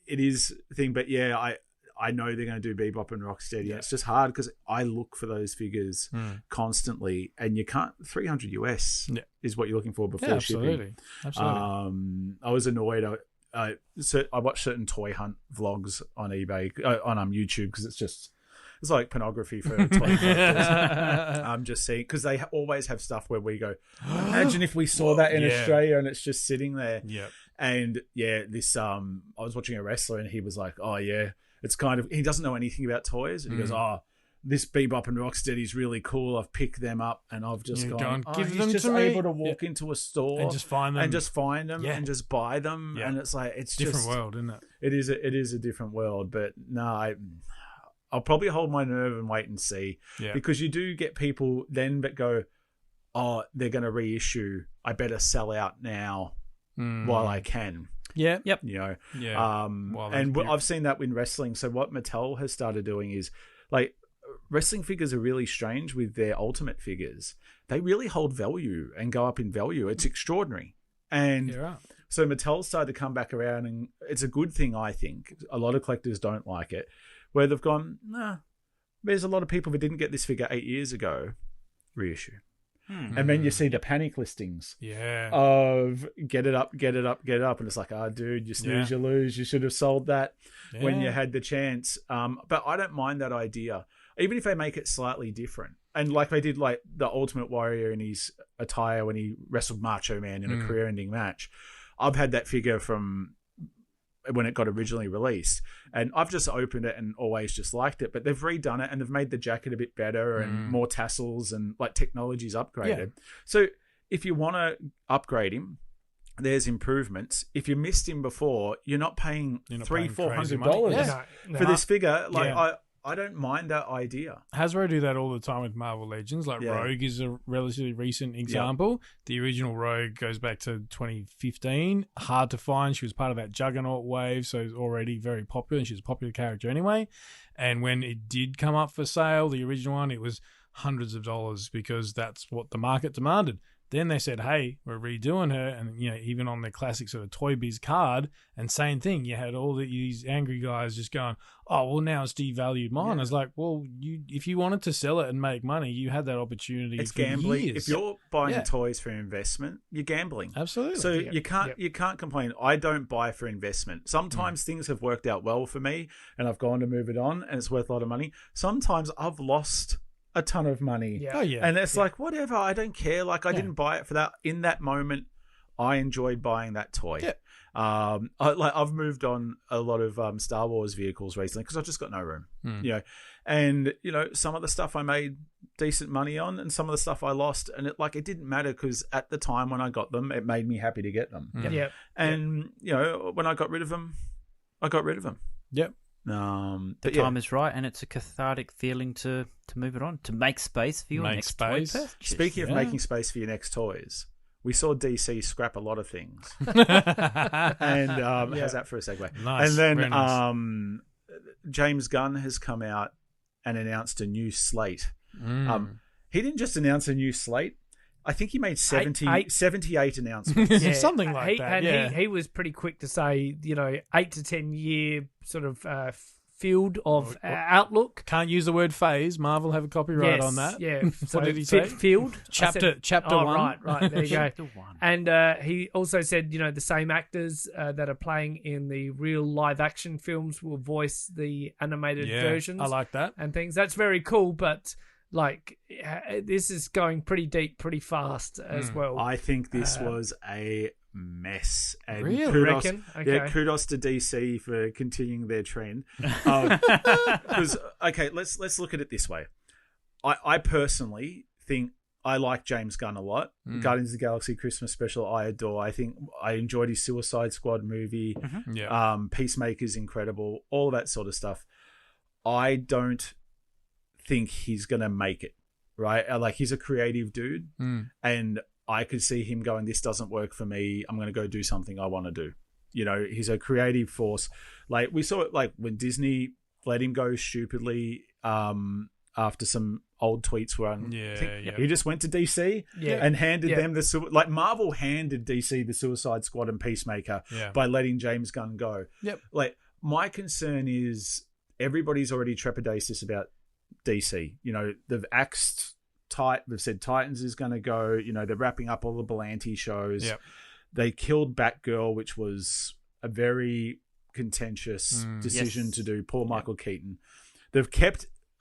is a thing, but I know they're going to do Bebop and Rocksteady. It's just hard because I look for those figures constantly, and you can't. $300 US is what you're looking for before shipping. Absolutely. I was annoyed. I watch certain toy hunt vlogs on eBay, on YouTube, because it's like pornography for toy collectors. I'm just seeing, because they always have stuff where we go, imagine if we saw that in Australia, and it's just sitting there. And this I was watching a wrestler, and he was like, it's kind of, he doesn't know anything about toys, and he goes, this Bebop and Rocksteady is really cool. I've picked them up, and I've just gone,
give them
just
to me.
able to walk into a store
and just find them,
and just buy them. And it's like, it's
different
just
world, isn't it?
It is a different world. But no, I'll probably hold my nerve and wait and see, because you do get people then that go, they're going to reissue. I better sell out now while I can. And I've seen that in wrestling. So what Mattel has started doing is, like, wrestling figures are really strange with their Ultimate figures. They really hold value and go up in value. It's extraordinary. And so Mattel started to come back around, and it's a good thing, I think. A lot of collectors don't like it, where they've gone, there's a lot of people that didn't get this figure 8 years ago, reissue. And then you see the panic listings of get it up. And it's like, dude, you snooze, you lose. You should have sold that when you had the chance. But I don't mind that idea, even if they make it slightly different. And like they did, like the Ultimate Warrior in his attire when he wrestled Macho Man in a career-ending match. I've had that figure from when it got originally released, and I've just opened it and always just liked it. But they've redone it, and they've made the jacket a bit better and more tassels, and like technology's upgraded. So if you want to upgrade him, there's improvements. If you missed him before, you're not paying $300-400 for this figure. Like, I don't mind that idea.
Hasbro do that all the time with Marvel Legends. Like Rogue is a relatively recent example. The original Rogue goes back to 2015. Hard to find. She was part of that Juggernaut wave, so already very popular, and she's a popular character anyway. And when it did come up for sale, the original one, it was hundreds of dollars, because that's what the market demanded. Then they said, hey, we're redoing her. And, even on the classic sort of Toy Biz card, and same thing, you had all these angry guys just going, oh, well, now it's devalued mine. I was like, well, if you wanted to sell it and make money, you had that opportunity.
It's
for
gambling.
years.
If you're buying toys for investment, you're gambling.
Absolutely.
So you can't complain. I don't buy for investment. Sometimes things have worked out well for me and I've gone to move it on and it's worth a lot of money. Sometimes I've lost a ton of money.
Yeah.
Oh, yeah.
And it's like, whatever, I don't care. Like, I didn't buy it for that. In that moment, I enjoyed buying that toy.
Yeah.
I've moved on a lot of Star Wars vehicles recently because I've just got no room. And some of the stuff I made decent money on, and some of the stuff I lost, and it didn't matter because at the time when I got them, it made me happy to get them. And when I got rid of them, I got rid of them.
Yep.
The time is right, and it's a cathartic feeling to move it on, to make space for your next toy purchase.
Speaking of making space for your next toys, we saw DC scrap a lot of things. And how's that for a segue?
Nice.
And then
nice.
James Gunn has come out and announced a new slate. He didn't just announce a new slate. I think he made 78 announcements.
Something like that.
And he was pretty quick to say, 8 to 10 year sort of field of outlook.
Can't use the word phase. Marvel have a copyright on that.
Yeah.
What did he say?
Field.
Chapter one.
Right. There you go.
Chapter one.
And he also said, the same actors that are playing in the real live action films will voice the animated versions.
I like that.
And things. That's very cool, but this is going pretty deep, pretty fast as well.
I think this was a mess. And
really?
Kudos to DC for continuing their trend. Because let's look at it this way. I personally think I like James Gunn a lot. Guardians of the Galaxy Christmas special, I adore. I think I enjoyed his Suicide Squad movie. Peacemaker's incredible. All that sort of stuff. I don't think he's gonna make it, right? He's a creative dude, and I could see him going, this doesn't work for me, I'm gonna go do something I want to do. He's a creative force. We saw it when Disney let him go stupidly after some old tweets were on. He just went to DC and handed them the Marvel handed DC the Suicide Squad and Peacemaker by letting James Gunn go. My concern is everybody's already trepidatious about DC. They've axed they've said Titans is going to go. They're wrapping up all the Berlanti shows. They killed Batgirl, which was a very contentious decision to do. Poor Michael Keaton. They've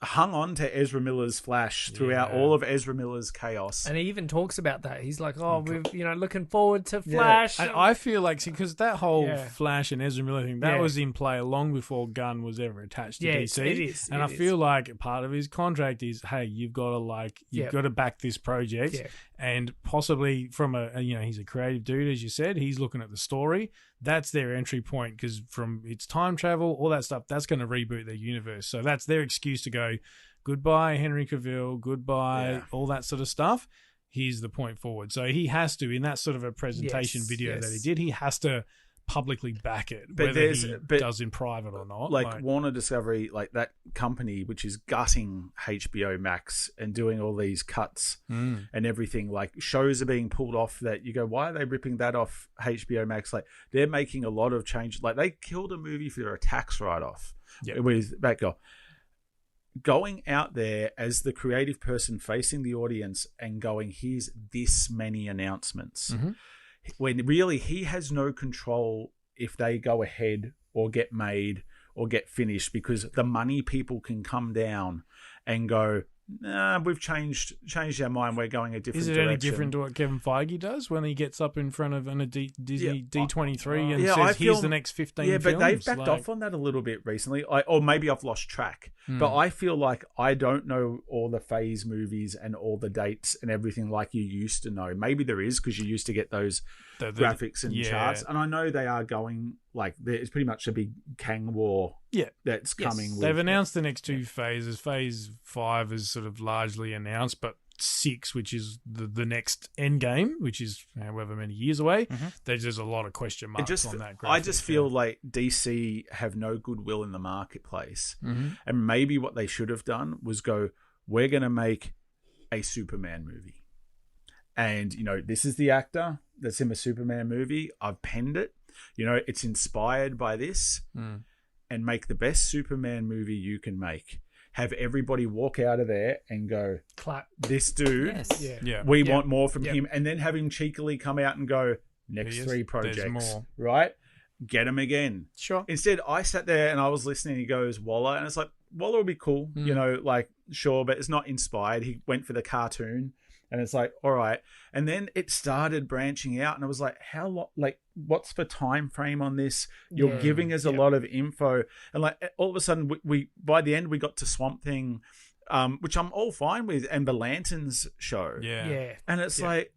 hung on to Ezra Miller's Flash throughout all of Ezra Miller's chaos.
And he even talks about that. He's like, we're looking forward to Flash.
And I feel like, because that whole Flash and Ezra Miller thing, that was in play long before Gunn was ever attached to DC.
It is.
And I feel like part of his contract is, hey, you've got to back this project. And possibly from he's a creative dude, as you said, he's looking at the story. That's their entry point, because from its time travel, all that stuff, that's going to reboot their universe. So that's their excuse to go, goodbye, Henry Cavill, goodbye, all that sort of stuff. Here's the point forward. So he has to, in that sort of a presentation video that he did, he has to publicly back it, whether he does in private or not.
Warner Discovery, that company, which is gutting HBO Max and doing all these cuts and everything, shows are being pulled off that you go, why are they ripping that off HBO Max? They're making a lot of change. They killed a movie for a tax write-off with Batgirl. Going out there as the creative person facing the audience and going, here's this many announcements. When really he has no control if they go ahead or get made or get finished, because the money people can come down and go, nah, we've changed our mind, we're going a different direction. Is it
any different to what Kevin Feige does when he gets up in front of a Disney D23 and says, here's the next 15 films?
But they've backed off on that a little bit recently. Or maybe I've lost track. But I feel like I don't know all the phase movies and all the dates and everything like you used to know. Maybe there is, because you used to get those graphics and charts. And I know they are going, it's pretty much a big Kang War that's coming.
They've announced the next two phases. Phase 5 is sort of largely announced, but 6, which is the next end game, which is however many years away, there's a lot of question marks on that graphic.
I just feel like DC have no goodwill in the marketplace. And maybe what they should have done was go, we're going to make a Superman movie. and this is the actor that's in the Superman movie. I've penned it. It's inspired by this, and make the best Superman movie you can make. Have everybody walk out of there and go,
clap.
This dude,
Yeah.
we want more from him. And then have him cheekily come out and go, next
He is.
3 projects,
There's more.
right? Get him again.
Sure.
Instead, I sat there and I was listening. He goes, Waller. And it's like, Waller would be cool, sure, but it's not inspired. He went for the cartoon. And it's like, all right. And then it started branching out, and I was like, what's the time frame on this? You're giving us a lot of info. And like all of a sudden, we by the end, we got to Swamp Thing, which I'm all fine with, and the Lanterns show.
Yeah.
And it's like,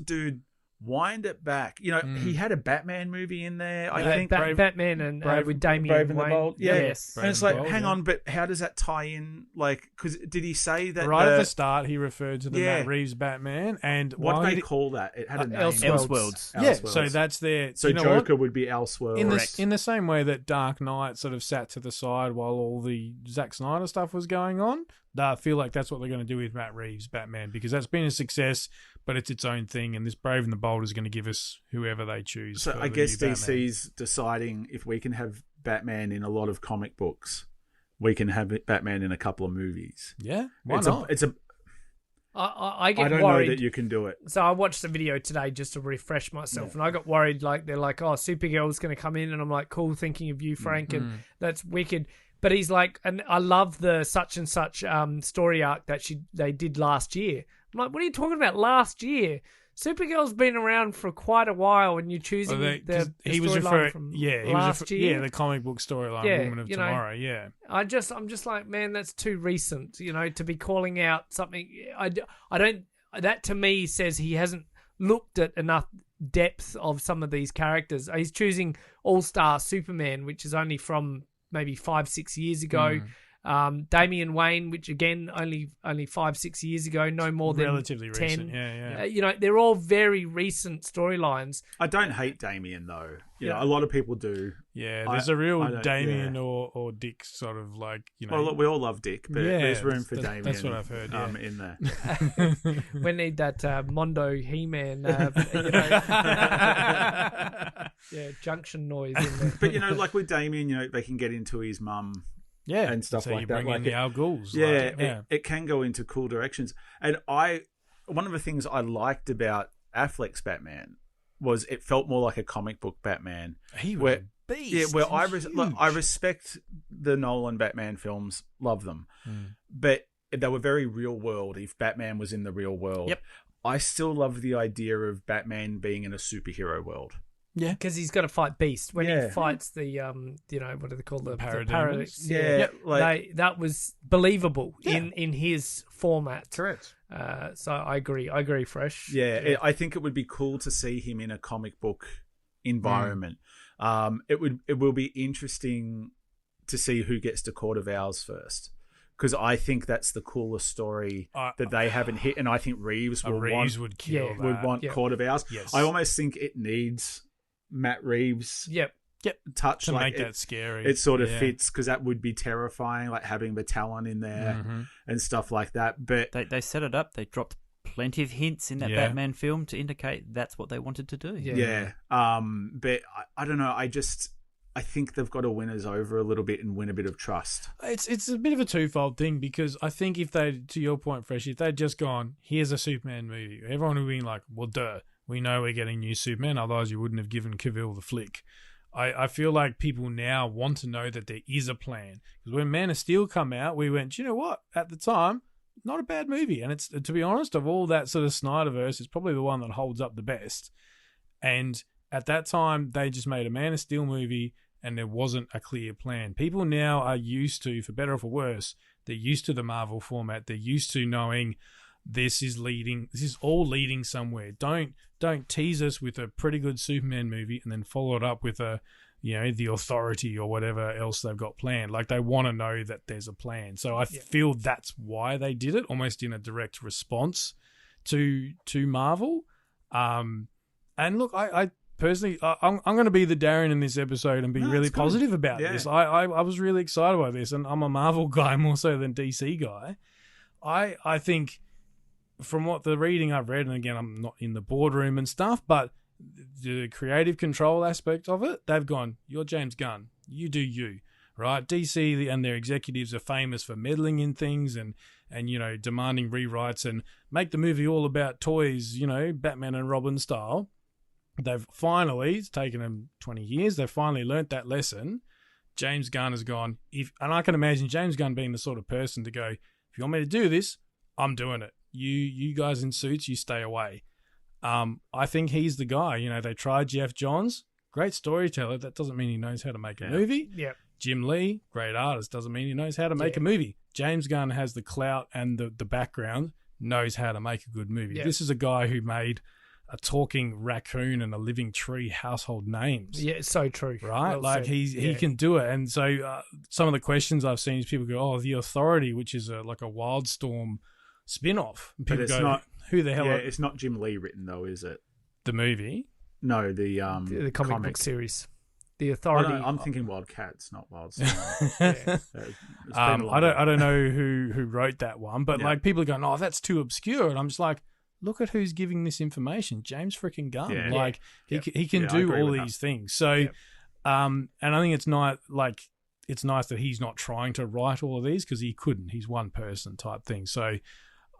dude, wind it back. He had a Batman movie in there. I think
Batman and with Damian
Brave and the
Wayne.
Bold. Yeah.
Yes.
And it's like, hang on, but how does that tie in? Like, because did he say that
Right at the start, he referred to the
Yeah.
Matt Reeves Batman, and
what
while
do
he
they call that? It had a name.
Elseworlds.
Yeah,
Elseworlds.
so that's their.
So
you know
Joker
what?
would be Elseworlds.
In the same way that Dark Knight sort of sat to the side while all the Zack Snyder stuff was going on, I feel like that's what they're going to do with Matt Reeves' Batman, because that's been a success, but it's its own thing, and this Brave and the Bold is going to give us whoever they choose.
So
for
I
the
guess
new
DC's deciding if we can have Batman in a lot of comic books, we can have Batman in a couple of movies.
Batman. Yeah, why
It's
not?
I get
I don't
worried
know that you can do it.
So I watched a video today just to refresh myself, and I got worried. Like they're like, "Oh, Supergirl's going to come in," and I'm like, "Cool, thinking of you, Frank," and that's wicked. But he's like, and I love the such and such story arc that they did last year. I'm like, what are you talking about? Last year, Supergirl's been around for quite a while, and you're choosing the
he was
storyline
referring,
from
last
year.
Yeah, the comic book storyline,
Yeah,
Woman of
you know,
Tomorrow. Yeah,
I'm just like, man, that's too recent, to be calling out something. I don't. That to me says he hasn't looked at enough depth of some of these characters. He's choosing All-Star Superman, which is only from maybe 5-6 years ago. Damian Wayne, which again only 5-6 years ago, no more than
relatively
10.
recent. Yeah.
They're all very recent storylines.
I don't hate Damien though. A lot of people do.
Yeah, there's a real
I don't-
Damien or Dick sort of like,
Well, look, we all love Dick, but
Yeah,
there's room for
that's-
Damien.
that's what I've heard, yeah.
In there.
We need that Mondo He-Man, junction noise in there.
But like with Damien, they can get into his mum.
yeah,
and stuff
so
like
you
that.
bring in the Al Ghul's.
Yeah,
like,
it can go into cool directions. And one of the things I liked about Affleck's Batman was it felt more like a comic book Batman.
he was
where-
a beast.
Yeah, where
He was
I
huge.
respect the Nolan Batman films, love them, but they were very real world. If Batman was in the real world,
Yep.
I still love the idea of Batman being in a superhero world.
Yeah,
Because he's got to fight Beast when
Yeah.
he fights the what do they call the
Parademons?
Parademons?
Yeah,
that was believable
Yeah.
in his format.
correct.
So I agree, Fresh.
I think it would be cool to see him in a comic book environment. It will be interesting to see who gets to Court of Owls first, because I think that's the coolest story that they haven't hit, and I think Reeves
would kill
Yeah.
that.
would want
Yeah.
Court of Owls.
Yes.
I almost think it needs Matt Reeves
Yep.
touch
to
like
make that scary.
it sort of
Yeah.
fits, because that would be terrifying, like having the Talon in there and stuff like that. But
They set it up. They dropped plenty of hints in that
Yeah.
Batman film to indicate that's what they wanted to do.
Yeah.
but I don't know. I think they've got to win us over a little bit and win a bit of trust.
It's a bit of a twofold thing, because I think if they, to your point, Fresh, if they'd just gone, here's a Superman movie, everyone would be like, well, duh, we know we're getting new Superman, otherwise you wouldn't have given Cavill the flick. I feel like people now want to know that there is a plan. Because when Man of Steel come out, we went, you know what? At the time, not a bad movie. And it's, to be honest, of all that sort of Snyderverse, it's probably the one that holds up the best. And at that time, they just made a Man of Steel movie, and there wasn't a clear plan. People now are used to, for better or for worse, they're used to the Marvel format. They're used to knowing this is all leading somewhere. Don't tease us with a pretty good Superman movie and then follow it up with The Authority or whatever else they've got planned. Like, they want to know that there's a plan. So I feel that's why they did it, almost in a direct response to Marvel. And look, I personally, I'm going to be the Darren in this episode and be really positive about this. I was really excited by this, and I'm a Marvel guy more so than DC guy. I think from what the reading I've read, and again, I'm not in the boardroom and stuff, but the creative control aspect of it, they've gone, you're James Gunn, you do you, right? DC and their executives are famous for meddling in things and demanding rewrites and make the movie all about toys, Batman and Robin style. They've finally, it's taken them 20 years, they've finally learnt that lesson. James Gunn has gone, and I can imagine James Gunn being the sort of person to go, if you want me to do this, I'm doing it. You guys in suits, you stay away. I think he's the guy. They tried Jeff Johns, great storyteller. That doesn't mean he knows how to make a movie.
Yeah.
Jim Lee, great artist, doesn't mean he knows how to make a movie. James Gunn has the clout and the background, knows how to make a good movie.
Yeah.
This is a guy who made a talking raccoon and a living tree household names.
Yeah, it's so true.
Right?
Well
like
said.
he can do it. And so some of the questions I've seen is people go, oh, The Authority, which is like a Wildstorm spin-off. And people
But it's
go,
not.
who the hell
Yeah,
are
it's not Jim Lee written though, is it?
the movie?
No, the
comic book series. The
Oh,
Authority.
no, I'm thinking Wildcats, not Wildstorm.
I don't know who wrote that one, but like people are going, oh, that's too obscure. And I'm just like, look at who's giving this information. James freaking Gunn.
Yeah.
Like he can
Yeah, I
do
agree
all
with
these things. So, and I think it's not like, it's nice that he's not trying to write all of these because he couldn't. He's one person type thing. So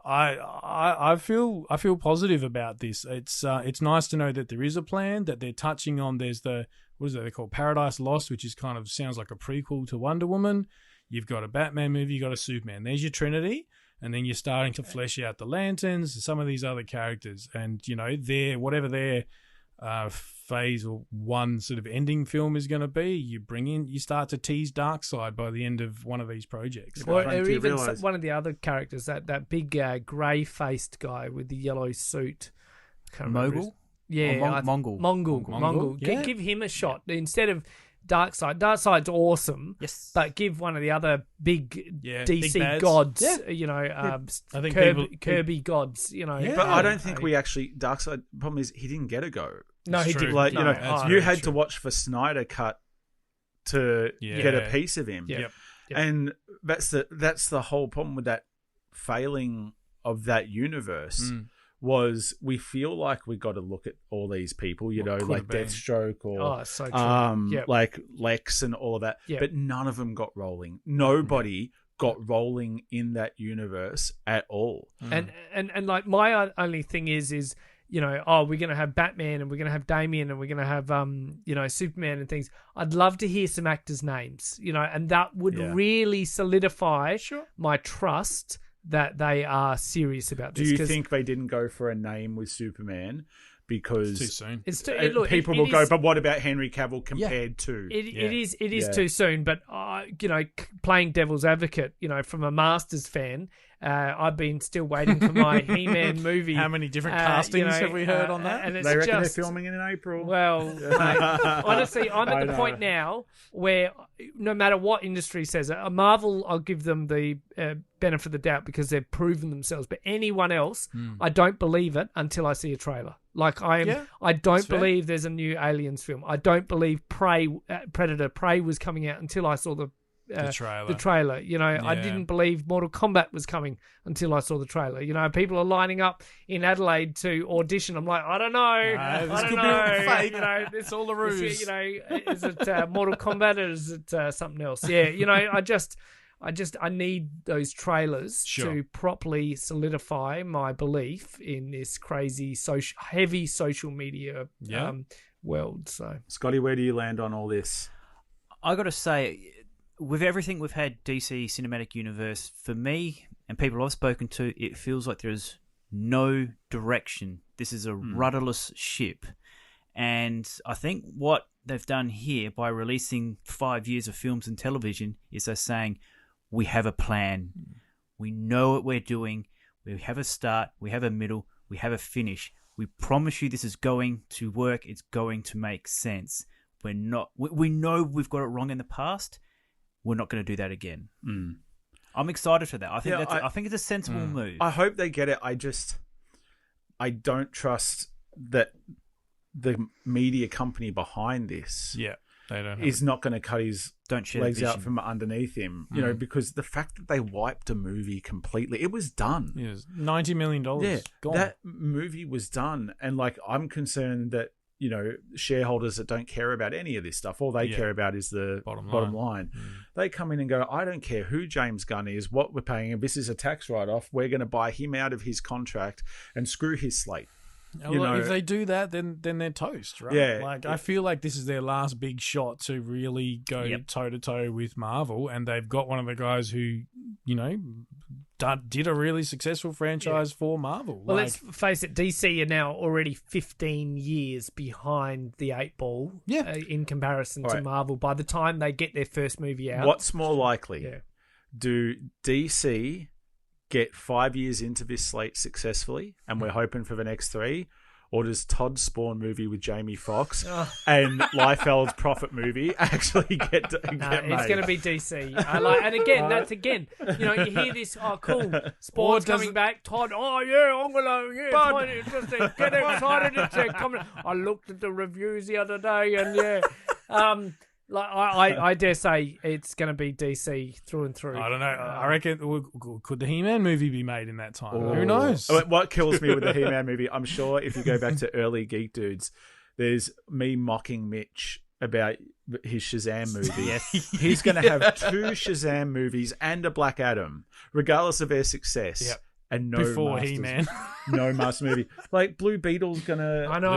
I feel positive about this. It's nice to know that there is a plan, that they're touching on. There's what is it they call Paradise Lost, which is kind of sounds like a prequel to Wonder Woman. You've got a Batman movie, you've got a Superman. There's your Trinity. And then you're starting to flesh out the Lanterns, some of these other characters. And, whatever their phase or one sort of ending film is going to be, you start to tease Darkseid by the end of one of these projects.
Or even one of the other characters, that big grey-faced guy with the yellow suit. I can't remember
Mogul?
Yeah.
Mongol.
Mongol.
Yeah.
Give him a shot. Instead of Darkseid. Darkseid's awesome.
Yes.
But give one of the other big DC
big
gods,
I think
Kirby gods,
Yeah.
But I don't think we actually Darkseid. Problem is he didn't get a go.
No, he
It's
didn't.
true.
Like
That's
you
very
had
true.
to watch for Snyder cut to get a piece of him.
Yeah.
Yep.
And that's the whole problem with that failing of that universe. Was we feel like we got to look at all these people,
What could
like
have been.
Deathstroke or
so true.
like Lex and all of that, but none of them got rolling. Nobody got rolling in that universe at all.
And like my only thing is we're going to have Batman and we're going to have Damian and we're going to have Superman and things. I'd love to hear some actors' names, and that would really solidify my trust that they are serious about this.
Do you think they didn't go for a name with Superman because
It's too soon.
It's too,
people will go, but what about Henry Cavill compared to?
It is too soon, but playing devil's advocate, from a Masters fan, I've been still waiting for my He-Man movie.
How many different castings have we heard on that?
And it's
They reckon
just,
they're filming in April.
Well, mate, honestly, I'm at the point now where no matter what industry says it, Marvel, I'll give them the benefit of the doubt because they've proven themselves. But anyone else, I don't believe it until I see a trailer. Like I don't believe there's a new Aliens film. I don't believe Predator Prey was coming out until I saw the trailer. I didn't believe Mortal Kombat was coming until I saw the trailer. People are lining up in Adelaide to audition. I'm like, I don't know.
This
I
could
don't
be
know.
fake. It's all a ruse.
Is it Mortal Kombat or is it something else? Yeah, I need those trailers to properly solidify my belief in this crazy heavy social media world. So,
Scotty, where do you land on all this?
I got to say, with everything we've had DC Cinematic Universe, for me and people I've spoken to, it feels like there's no direction. This is a rudderless ship. And I think what they've done here by releasing 5 years of films and television is they're saying, we have a plan. We know what we're doing. We have a start. We have a middle. We have a finish. We promise you this is going to work. It's going to make sense. We know we've got it wrong in the past. We're not going to do that again. I'm excited for that. I think it's a sensible move.
I hope they get it. I don't trust that the media company behind this
They don't.
is not going to cut his
Don't share
legs out
vision.
from underneath him. You know, because the fact that they wiped a movie completely, it was done.
Yes, $90 million.
Yeah,
Gone.
that movie was done, and like I'm concerned that shareholders that don't care about any of this stuff, all they care about is the bottom line. They come in and go, I don't care who James Gunn is, what we're paying him. This is a tax write-off. We're going to buy him out of his contract and screw his slate.
If they do that, then they're toast, right?
Yeah.
Like I feel like this is their last big shot to really go toe to toe with Marvel, and they've got one of the guys who, did a really successful franchise for Marvel.
Well, let's face it, DC are now already 15 years behind the 8 ball in comparison to Marvel. By the time they get their first movie out.
What's more likely? Do DC get 5 years into this slate successfly, and we're hoping for the next 3? Or does Todd's Spawn movie with Jamie Foxx and Liefeld's Prophet movie actually get made?
It's going to be DC. You hear this, cool, Spawn's coming back, Todd, it's quite interesting, get excited, it's coming. I looked at the reviews the other day, and I dare say it's going to be DC through and through.
I don't know. I reckon could the He-Man movie be made in that time? Who knows?
What kills me with the He-Man movie, I'm sure if you go back to early Geek Dudes, there's me mocking Mitch about his Shazam movie.
Yes.
He's going to have 2 Shazam movies and a Black Adam, regardless of their success.
Yep.
And no
Before
Masters,
He-Man.
no Master movie. Like Blue Beetle's gonna.
I know.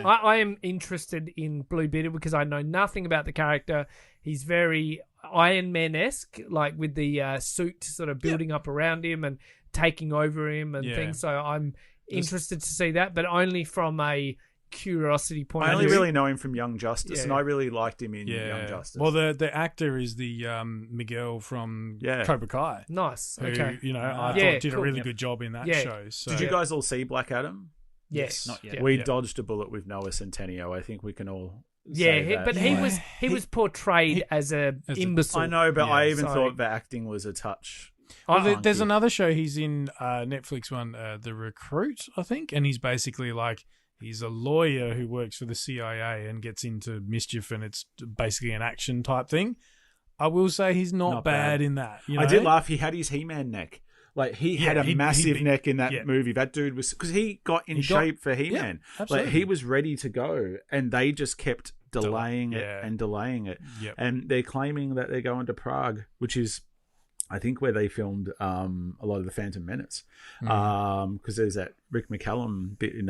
I am interested in Blue Beetle because I know nothing about the character. He's very Iron Man-esque, like with the suit sort of building up around him and taking over him and things. So I'm interested to see that, but only from a curiosity point of view.
I only really know him from Young Justice, and I really liked him in Young Justice.
Well, the actor is the Miguel from Cobra Kai.
Nice.
Who,
okay.
I thought did a really good job in that show. So.
Did you guys all see Black Adam?
Yes.
Not yet.
We dodged a bullet with Noah Centineo. I think we can all say that.
But he was portrayed as a imbecile.
I know, but I even thought the acting was a touch.
There's another show he's in, Netflix one, The Recruit, I think, and he's basically like, he's a lawyer who works for the CIA and gets into mischief, and it's basically an action type thing. I will say he's not bad in that.
I did laugh. He had his He-Man neck. Like, he had a massive neck in that movie. That dude was... Because he got in shape for He-Man. Like, he was ready to go, and they just kept delaying it and delaying it.
Yep.
And they're claiming that they're going to Prague, which is... I think where they filmed a lot of the Phantom Menace, because there's that Rick McCallum bit in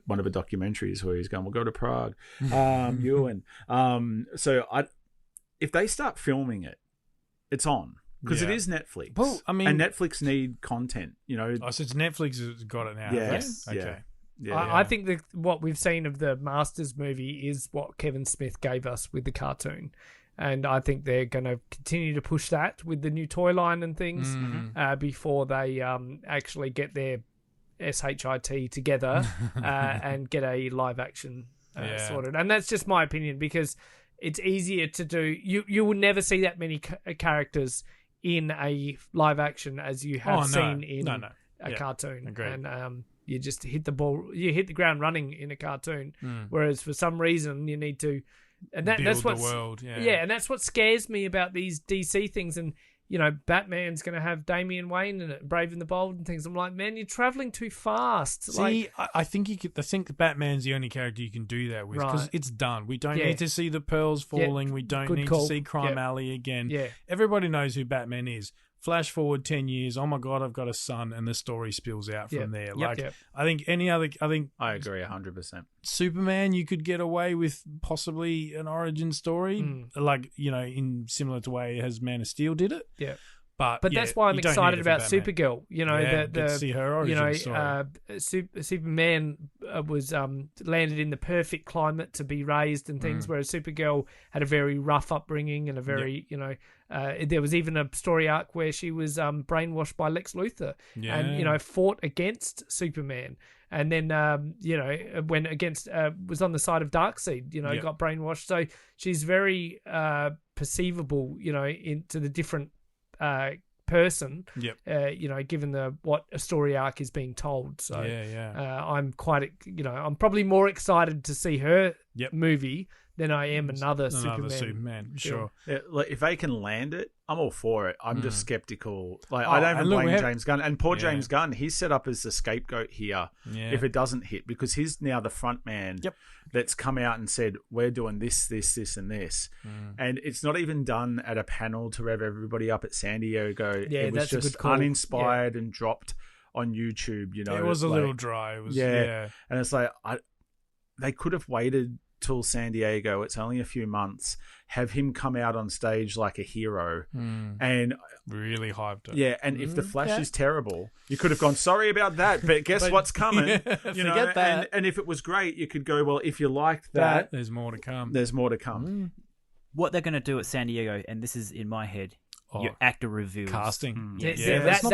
one of the documentaries where he's going, "We'll go to Prague, Ewan." So if they start filming it, it's on because it is Netflix.
Well, I mean,
and Netflix need content,
Oh, so it's Netflix has got it now.
Yes.
Okay.
Yeah.
I think that what we've seen of the Masters movie is what Kevin Smith gave us with the cartoon. And I think they're going to continue to push that with the new toy line and things before they actually get their SHIT together and get a live action sorted. And that's just my opinion because it's easier to do. You will never see that many characters in a live action as you have seen in a cartoon.
Agreed.
And you just hit the ground running in a cartoon. Whereas for some reason you need to. And that's what
the world,
and that's what scares me about these DC things. And Batman's going to have Damian Wayne in it, Brave and the Bold and things. I'm like, man, you're traveling too fast.
See, I think I think Batman's the only character you can do that with because it's done. We don't need to see the pearls falling. We don't need to see Crime Alley again. Yeah. Everybody knows who Batman is. Flash forward 10 years. Oh my God, I've got a son, and the story spills out from there. I think
I agree 100%.
Superman, you could get away with possibly an origin story, in similar to way as Man of Steel did it.
Yeah.
But
that's why I'm excited about Supergirl.
See her origin story.
Superman was landed in the perfect climate to be raised and things, whereas Supergirl had a very rough upbringing and a very, there was even a story arc where she was brainwashed by Lex Luthor and, fought against Superman. And then, went against, was on the side of Darkseid, got brainwashed. So she's very perceivable, into the different person, given what a story arc is being told. So I'm quite, I'm probably more excited to see her movie than I am another Superman.
Sure.
Yeah, like, if they can land it, I'm all for it. I'm just skeptical. Like, I don't even blame James Gunn. And poor James Gunn, he's set up as the scapegoat here if it doesn't hit, because he's now the front man that's come out and said, we're doing this, this, this, and this. And it's not even done at a panel to rev everybody up at San Diego.
Yeah,
it was
that's a
just
good call.
uninspired and dropped on YouTube. You know,
It was a
like,
little dry. It was,
and it's like, they could have waited till San Diego. It's only a few months. Have him come out on stage like a hero, and
really hyped it.
Yeah, and if the Flash is terrible, you could have gone, sorry about that, but guess what's coming? You know,
forget that.
And if it was great, you could go, well, if you liked that,
There's more to come.
there's more to come.
What they're going to do at San Diego, and this is in my head, your actor reveals.
Casting.
Yes.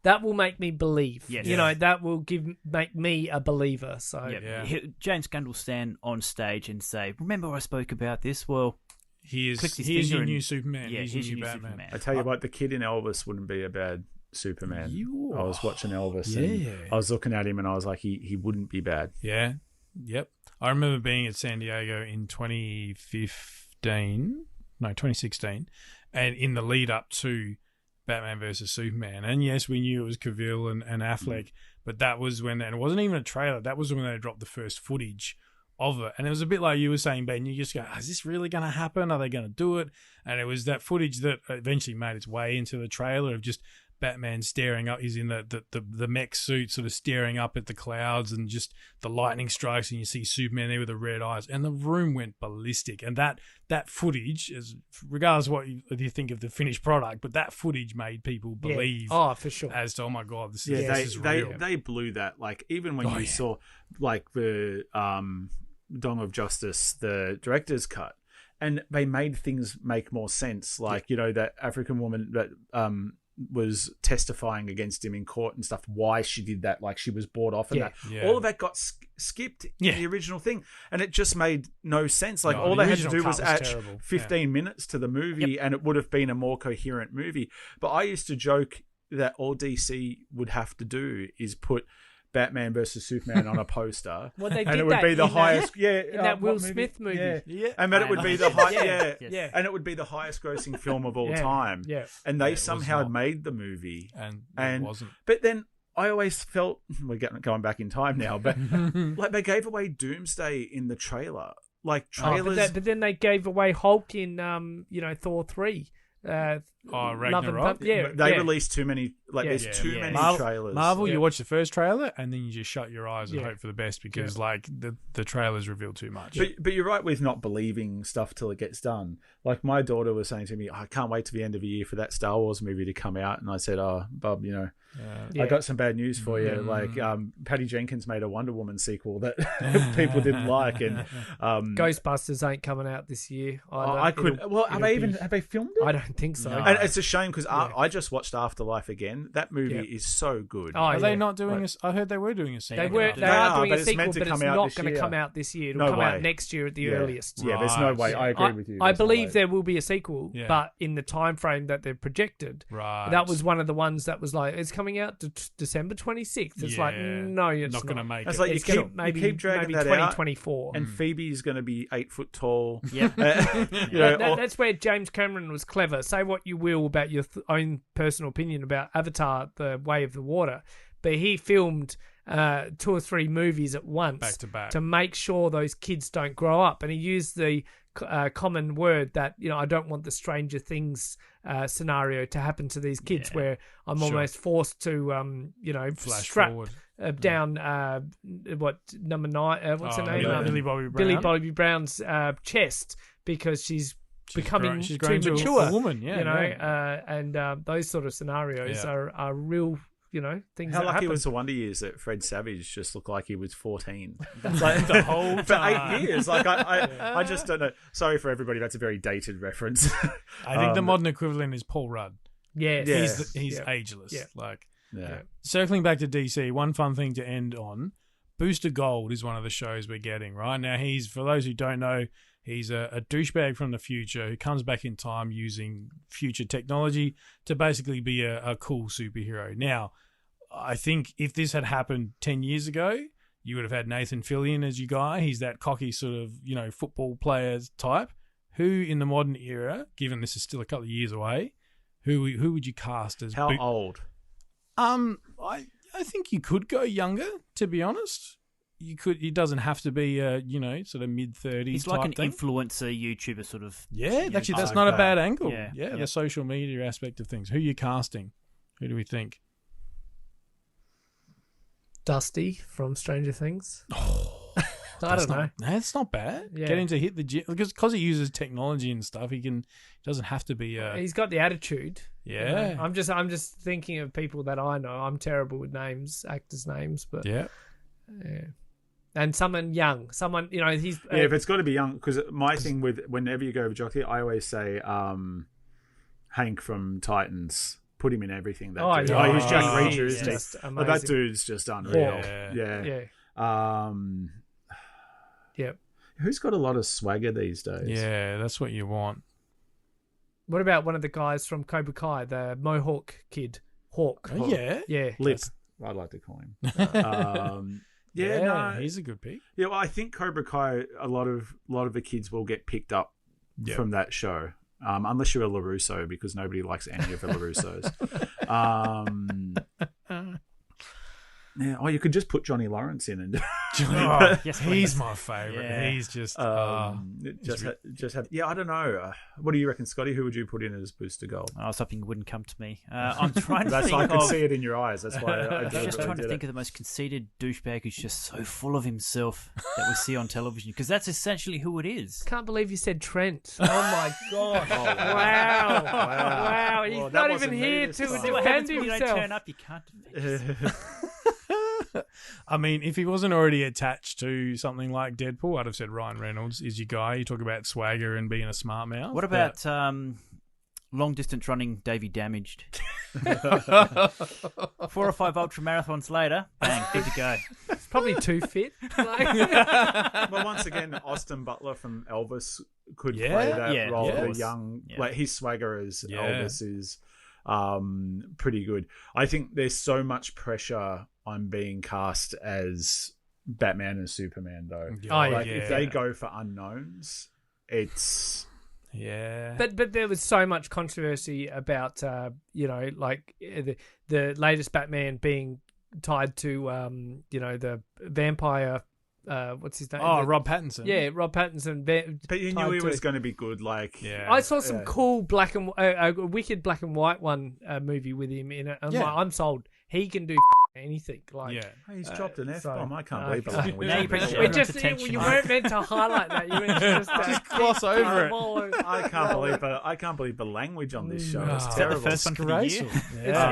That will make me believe.
Yes.
You know, that will make me a believer. So
James Gunn will stand on stage and say, remember I spoke about this? Well,
Here's
Clicks his
your
finger
new
and-
Superman.
yeah,
here's
here's
your
your
new
new
Batman.
Superman.
I tell you what, the kid in Elvis wouldn't be a bad Superman. I was watching Elvis, and I was looking at him, and I was like, he wouldn't be bad.
Yeah. Yep. I remember being at San Diego in 2016, and in the lead up to Batman versus Superman. And yes, we knew it was Cavill and Affleck, but that was when, and it wasn't even a trailer, that was when they dropped the first footage of it. And it was a bit like you were saying, Ben, you just go, is this really going to happen? Are they going to do it? And it was that footage that eventually made its way into the trailer of just Batman staring up. He's in the mech suit, sort of staring up at the clouds, and just the lightning strikes, and you see Superman there with the red eyes, and the room went ballistic. And that footage, is, regardless of what you think of the finished product, but that footage made people believe.
Oh, for sure.
As to, oh my god, this is
they
real.
they blew that. Like, even when you saw like the Dawn of Justice, the director's cut, and they made things make more sense. Like, you know, that African woman that was testifying against him in court and stuff, why she did that, like she was bought off and that. All of that got skipped in the original thing, and it just made no sense. Like, all they had to do was add 15 minutes to the movie, and it would have been a more coherent movie. But I used to joke that all DC would have to do is put Batman versus Superman on a poster,
Well, they
and
did
it would
that
be the
in
highest,
in that Will
what
Smith movie.
and that it would be the highest,
Yeah.
and it would be the highest grossing film of all time.
Yeah.
And they
it was
somehow
not.
made the movie,
and
and
it wasn't.
But then I always felt, we're going back in time now, but like, they gave away Doomsday in the trailer. Like, trailers,
but then they gave away Hulk in Thor 3.
Ragnarok.
they released too many. Like,
Yeah.
there's too many trailers.
Marvel,
Yeah.
you watch the first trailer and then you just shut your eyes and hope for the best, because like the trailers reveal too much.
But you're right with not believing stuff till it gets done. Like, my daughter was saying to me, I can't wait to the end of the year for that Star Wars movie to come out. And I said, oh, Bub, I got some bad news for you. Like, Patty Jenkins made a Wonder Woman sequel that people didn't like, and
Ghostbusters ain't coming out this year either.
Have they filmed it?
I don't think so.
No.
And it's a shame, because I just watched Afterlife again. That movie is so good.
Oh,
Are they not doing I heard they were doing a sequel.
They are doing
but
a
it's
sequel,
meant to
but it's
come out
not
this
going to
year.
come out this year. It'll
No
come
way.
out next year at the earliest.
Yeah, there's no way. I agree with you.
I
There's no
believe
way.
there will be a sequel, but in the time frame that they've projected.
Right.
That was one of the ones that was like, it's coming out December 26th. It's like, no, it's
not going to make
It's
it.
like,
It's
you
gonna-
keep dragging that
2024.
out, and Phoebe's going to be 8 foot tall.
Yeah.
That's where James Cameron was clever. Say what you will about your own personal opinion about Avatar, The Way of the Water, but he filmed 2 or 3 movies at once
Back to back.
to make sure those kids don't grow up. And he used the common word that, I don't want the Stranger Things scenario to happen to these kids, where I'm almost forced to,
Flash
strap
forward.
down number 9, what's her name?
Billy Bobby Brown.
Billy Bobby Brown's chest, because she's becoming
she's
too
growing to
mature.
a woman,
and those sort of scenarios are real, things
How
that
lucky
happen.
was the Wonder Years that Fred Savage just looked like he was 14?
Like the whole
For
time.
8 years. Like, I just don't know. Sorry for everybody, that's a very dated reference.
I think the modern equivalent is Paul Rudd.
Yes.
He's ageless.
Yeah.
Like,
Yeah.
circling back to DC, one fun thing to end on. Booster Gold is one of the shows we're getting right now. He's, for those who don't know, he's a douchebag from the future who comes back in time using future technology to basically be a cool superhero. Now, I think if this had happened 10 years ago, You would have had Nathan Fillion as your guy. He's that cocky sort of, football players type. Who in the modern era, given this is still a couple of years away, who would you cast as?
How old?
I think you could go younger. To be honest, you could. It doesn't have to be sort of mid-30s.
He's like an influencer, YouTuber sort of.
Yeah, actually, that's not a bad angle.
Yeah.
The social media aspect of things. Who are you casting? Who do we think?
Dusty from Stranger Things.
Oh,
I don't know.
That's not bad.
Yeah.
Get him to hit the gym because he uses technology and stuff. He doesn't have to be.
He's got the attitude.
Yeah.
I'm just thinking of people that I know. I'm terrible with names, actors' names, but
Yeah.
And someone young, he's
If it's got to be young, because my thing with whenever you go over jockey, I always say Hank from Titans. Put him in everything. He's Jack Reacher, isn't he?
Just amazing.
But that dude's just unreal.
Yeah.
Yep.
Who's got a lot of swagger these days?
Yeah, that's what you want.
What about one of the guys from Cobra Kai, the Mohawk kid, Hawk?
Oh, yeah.
Yeah.
Lip. I'd like to call him. No,
he's a good pick.
Yeah, well, I think Cobra Kai. A lot of the kids will get picked up from that show, unless you're a LaRusso, because nobody likes any of the LaRussos. You could just put Johnny Lawrence in and.
Yes, he's my favourite. Yeah. He's just
I don't know. What do you reckon, Scotty? Who would you put in as Booster Gold?
I was hoping it wouldn't come to me. I'm trying to think
I could see it in your eyes. That's why I
was just trying to think of the most conceited douchebag who's just so full of himself that we see on television, because that's essentially who it is.
Can't believe you said Trent. Oh my god! Wow! He's not even here to defend
You
himself.
don't turn up, you can't defend yourself.
I mean, if he wasn't already attached to something like Deadpool, I'd have said Ryan Reynolds is your guy. You talk about swagger and being a smart mouth.
What about long distance running Davey Damaged? 4 or 5 ultra marathons later, bang, good to go.
It's probably too fit.
Well, once again, Austin Butler from Elvis could play that role. The young, like his swagger as Elvis is pretty good. I think there's so much pressure on being cast as Batman and Superman, though. If they go for unknowns, it's
But there was so much controversy about the latest Batman being tied to the vampire. What's his name?
Rob Pattinson.
Yeah, Rob Pattinson.
But you knew he was going to be good.
I saw some cool black and wicked black and white movie with him in it. I'm sold. He can do anything.
He's dropped an F-bomb. I can't believe
it. You weren't meant to highlight that. You were just
gloss over it.
I can't believe the language on this show. It's terrible.
The first one for the year?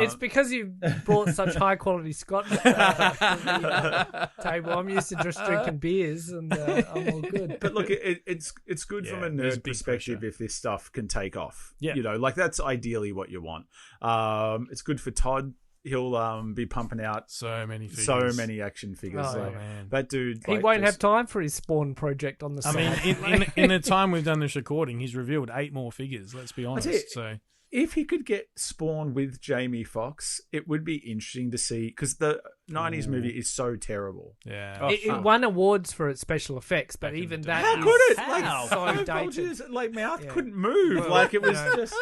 It's because you brought such high quality scotch to the table. I'm used to just drinking beers, and I'm all good.
But look, it's good from a nerd perspective if this stuff can take off.
Yeah.
That's ideally what you want. It's good for Todd. He'll be pumping out
so many
action figures.
Man.
That dude,
he won't have time for his Spawn project on the side.
I mean, in the time we've done this recording, he's revealed 8 more figures. Let's be honest. So
if he could get Spawn with Jamie Foxx, it would be interesting to see, because the 90s movie is so terrible.
Yeah,
it won awards for its special effects, but even that
how could it?
So dated.
Mouth couldn't move. It was just.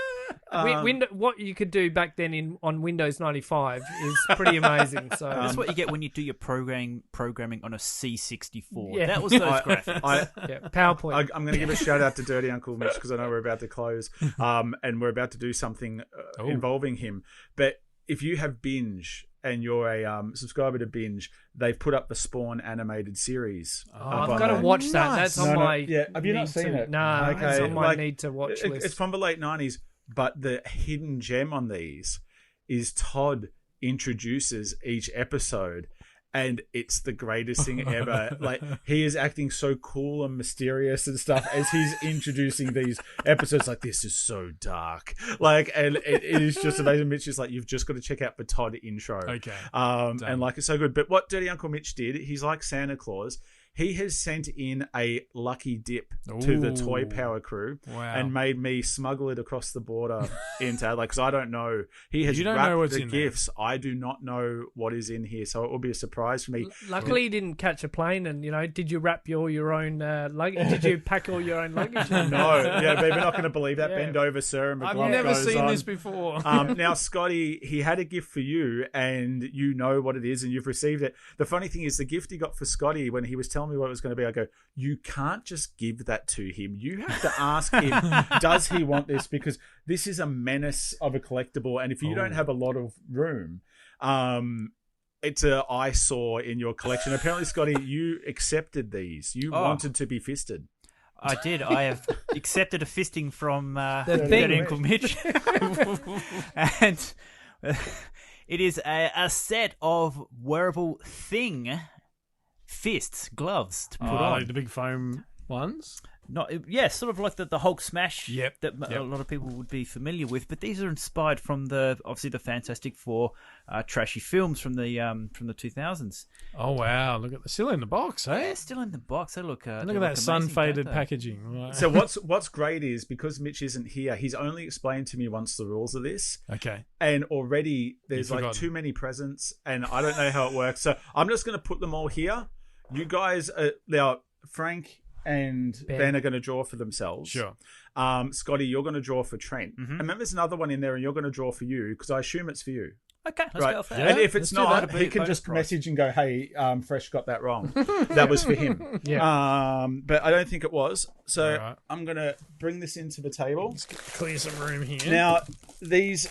What you could do back then on Windows 95 is pretty amazing. So
that's what you get when you do your programming on a C64. Yeah. That was those graphics.
PowerPoint.
I'm going to give a shout out to Dirty Uncle Mitch, because I know we're about to close, and we're about to do something involving him. But if you have Binge and you're a subscriber to Binge, they've put up the Spawn animated series.
I've got to watch that. That's on my.
Yeah, have you not seen it?
No, it's on my need to watch list.
It's from the late 90s. But the hidden gem on these is Todd introduces each episode, and it's the greatest thing ever. He is acting so cool and mysterious and stuff as he's introducing these episodes. This is so dark. And it is just amazing. Mitch is you've just got to check out the Todd intro.
Okay.
And it's so good. But what Dirty Uncle Mitch did, he's like Santa Claus. He has sent in a lucky dip to the Toy Power crew and made me smuggle it across the border into Adelaide because I don't know. He has wrapped the gifts. I do not know what is in here, so it will be a surprise for me.
Luckily, you didn't catch a plane, and did you wrap all your own luggage? Did you pack all your own luggage?
No, yeah, but we're not going to believe that. Bend over, sir. And
I've never seen this before.
Now, Scotty, he had a gift for you, and you know what it is, and you've received it. The funny thing is, the gift he got for Scotty, when he was telling me what it was going to be, I go, you can't just give that to him. You have to ask him, does he want this? Because this is a menace of a collectible, and if you don't have a lot of room, it's an eyesore in your collection. Apparently, Scotty, you accepted these. You wanted to be fisted.
I did. I have accepted a fisting from that Uncle Mitch. And it is a set of wearable thing fists, gloves to put on.
Like the big foam ones?
Sort of like the Hulk smash that a lot of people would be familiar with. But these are inspired from obviously the Fantastic Four trashy films from the 2000s.
Oh wow! Look at still in the box, eh?
Yeah, still in the box. They look.
Look at that sun faded packaging. Right.
So what's great is because Mitch isn't here, he's only explained to me once the rules of this.
Okay.
And already there's like too many presents, and I don't know how it works. So I'm just going to put them all here. You guys, now Frank and Ben are going to draw for themselves.
Sure.
Scotty, you're going to draw for Trent. Mm-hmm. And then there's another one in there, and you're going to draw for you because I assume it's for you.
Okay, let's go for that.
And if it's not, he can just message and go, "Hey, Fresh got that wrong. That was for him."
Yeah.
But I don't think it was. So I'm going to bring this into the table.
Let's clear some room here.
Now these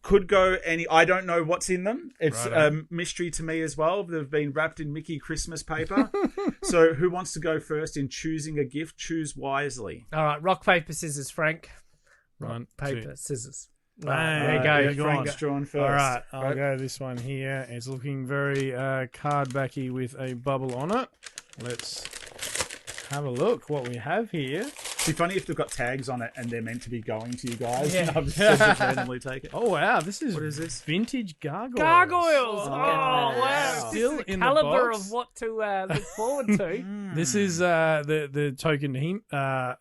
could go any. I don't know what's in them. It's a mystery to me as well. They've been wrapped in Mickey Christmas paper. So who wants to go first in choosing a gift? Choose wisely.
All right, rock, paper, scissors, Frank.
Rock,
paper, scissors.
There
you go.
Frank's drawn first.
All right, I'll go this one here. It's looking very cardbacky with a bubble on it. Let's have a look what we have here.
It'd be funny if they've got tags on it and they're meant to be going to you guys. Yeah. I'll just randomly take it.
Oh wow, what is
this?
Vintage gargoyles.
Gargoyles! Oh wow!
Still in the
caliber
box.
of what to look forward to.
This is the token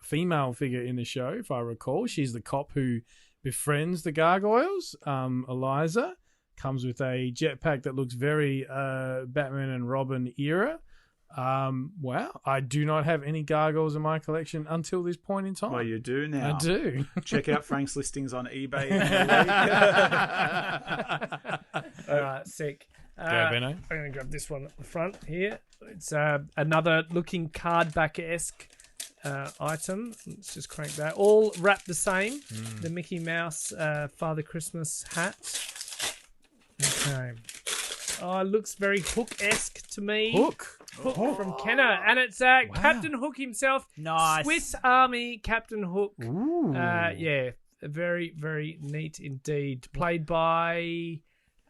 female figure in the show, if I recall. She's the cop who befriends the gargoyles. Eliza comes with a jetpack that looks very Batman and Robin era. Wow, I do not have any gargoyles in my collection until this point in time.
Well, you do now.
I do.
Check out Frank's listings on eBay.
All right, sick.
Go, Benno.
I'm going to grab this one at the front here. It's another looking cardback-esque item. Let's just crank that. All wrapped the same. The Mickey Mouse Father Christmas hat. Okay. Oh, it looks very Hook-esque to me.
Hook
from Kenner. And it's Captain Hook himself.
Nice.
Swiss Army Captain Hook.
Ooh.
Very, very neat indeed. Played by...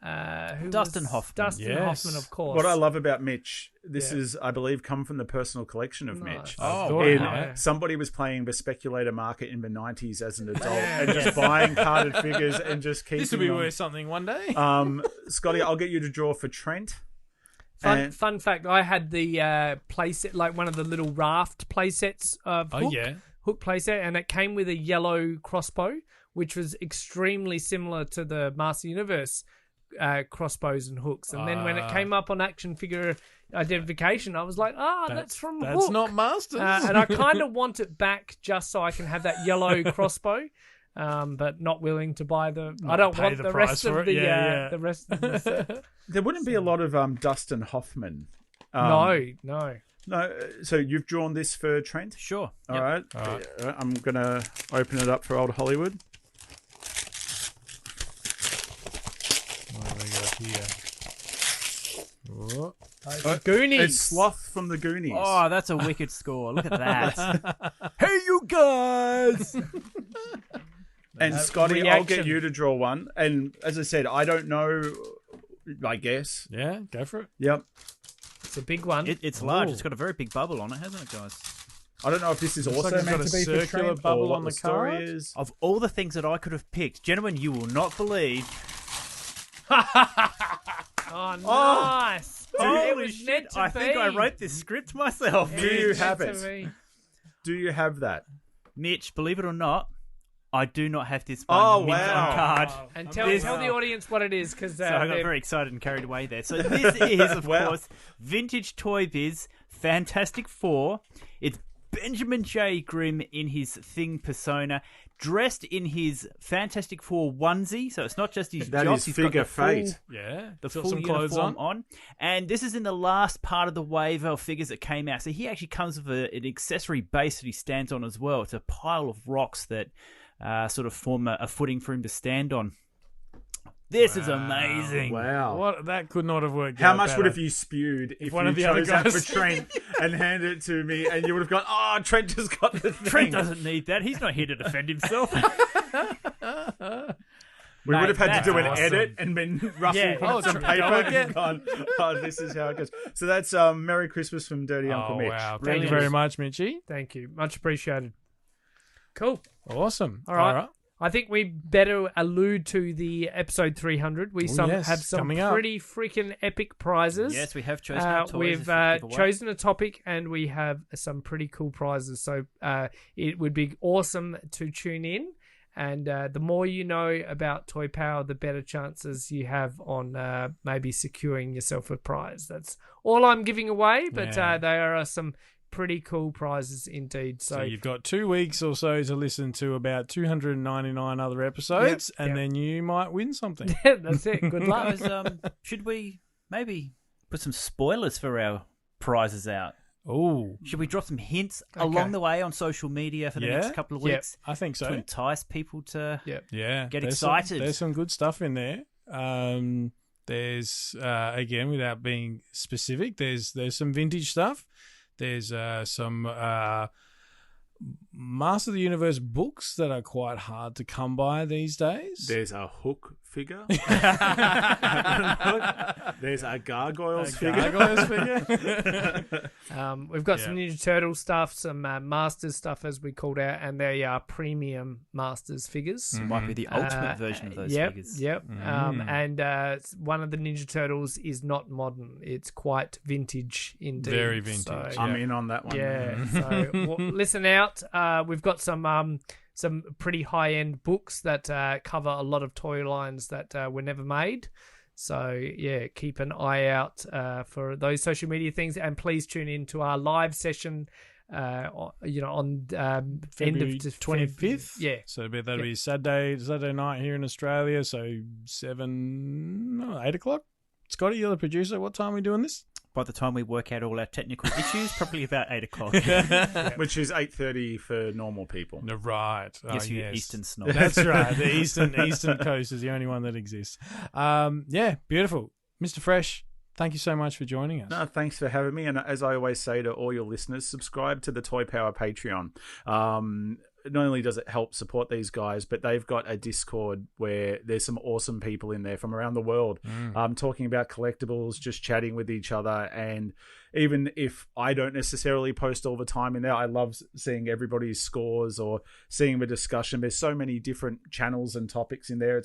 Dustin Hoffman.
Dustin Hoffman, of course.
What I love about Mitch, this is, I believe, come from the personal collection of Mitch.
Oh,
somebody was playing the speculator market in the 90s as an adult and just buying carded figures and just keeping
this will be worth something one day.
Scotty, I'll get you to draw for Trent.
Fun fact, I had the playset, like one of the little raft playsets of Hook. Hook playset, and it came with a yellow crossbow, which was extremely similar to the Master Universe crossbows and hooks. And then when it came up on action figure identification, I was like, that's from Hook.
That's not Masters.
And I kind of want it back just so I can have that yellow crossbow. But not willing to buy I don't want the rest of the rest of the set.
There wouldn't be a lot of Dustin Hoffman.
No.
So you've drawn this for Trent?
Sure.
All right. I'm going to open it up for old Hollywood.
What have we got here?
Goonies.
It's Sloth from the Goonies.
Oh, that's a wicked score. Look at that. Hey, you guys!
And Scotty, I'll get you to draw one. And as I said, I don't know, I guess.
Yeah, go for it.
Yep.
It's a big one.
It's large. It's got a very big bubble on it, hasn't it, guys?
I don't know if this is
Looks
also
like it's
meant
got
to
a
be for
circular
Trent
bubble
or what
on
the
the
story
card.
is.
Of all the things that I could have picked, gentlemen, you will not believe.
Oh, nice.
Holy
was
shit!
meant to
I think I
be.
wrote this script myself.
Do you
It's
have
meant
it?
to be.
Do you have that?
Mitch, believe it or not, I do not have this one
Oh,
mint
wow.
on card.
And tell
This-
the audience what it is, because
So I got very excited and carried away there. So this is, of
Wow.
course, Vintage Toy Biz Fantastic Four. It's Benjamin J. Grimm in his Thing persona, dressed in his Fantastic Four onesie. So it's not just his
That
jocks,
is
he's got
figure
the full-
fate.
Yeah,
the
got
full
some clothes
uniform on. And this is in the last part of the wave of figures that came out. So he actually comes with an accessory base that he stands on as well. It's a pile of rocks that sort of form a footing for him to stand on. This is amazing.
Wow.
What that could not have worked.
How
out
much would
better.
have you spewed if
one
you
of the other
chose that
guys-
for Trent and handed it to me, and you would have gone, "Oh, Trent just got the thing."
Trent doesn't need that. He's not here to defend himself.
We would have had
Mate,
to do an
that's
edit and been ruffled
Yeah.
from some
Go
paper
again.
and gone, "Oh, this is how it goes." So that's Merry Christmas from Dirty Uncle
Oh
Mitch.
wow! Thank you
Brilliant.
very much, Mitchie.
Thank you. Much appreciated. Cool.
Awesome.
All right. I think we better allude to the episode 300. We
yes,
have some
coming up.
pretty freaking epic prizes.
Yes, we have chosen our toys.
We've
to give away.
chosen a topic, and we have some pretty cool prizes. So it would be awesome to tune in. And the more you know about Toy Power, the better chances you have on maybe securing yourself a prize. That's all I'm giving away, but
Yeah.
there are some pretty cool prizes indeed.
So you've got 2 weeks or so to listen to about 299 other episodes,
Yep,
and then you might win something.
that's it. Good luck.
Guys, should we maybe put some spoilers for our prizes out?
Oh,
Should we drop some hints
Okay.
along the way on social media for the
Yeah?
next couple of
Yep.
weeks
I think
to
so.
entice people to?
Yeah,
Get
there's
excited.
There's some good stuff in there. There's again, without being specific, there's some vintage stuff. There's some Master of the Universe books that are quite hard to come by these days.
There's a Hook figure. There's a Gargoyles figure.
Gargoyles figure.
We've got some Ninja Turtle stuff, some Masters stuff as we called out, and they are premium Masters figures.
Might be the ultimate version of those figures.
Yep. And one of the Ninja Turtles is not modern; it's quite vintage indeed.
Very vintage.
So,
I'm in on that one.
yeah. So listen out. We've got some pretty high end books that cover a lot of toy lines that were never made. So yeah, keep an eye out for those social media things, and please tune in to our live session. On
February
end of
25th.
Yeah.
So that'll be Saturday night here in Australia. So 8 o'clock. Scotty, you're the producer. What time are we doing this?
By the time we work out all our technical issues, probably about 8 o'clock.
Which is 8:30 for normal people.
No, right.
Yes, you Eastern snob.
That's right. The Eastern Coast is the only one that exists. Yeah, beautiful. Mr. Fresh, thank you so much for joining us.
No, thanks for having me. And as I always say to all your listeners, subscribe to the Toy Power Patreon. Not only does it help support these guys, but they've got a Discord where there's some awesome people in there from around the world talking about collectibles, just chatting with each other. And even if I don't necessarily post all the time in there, I love seeing everybody's scores or seeing the discussion. There's so many different channels and topics in there.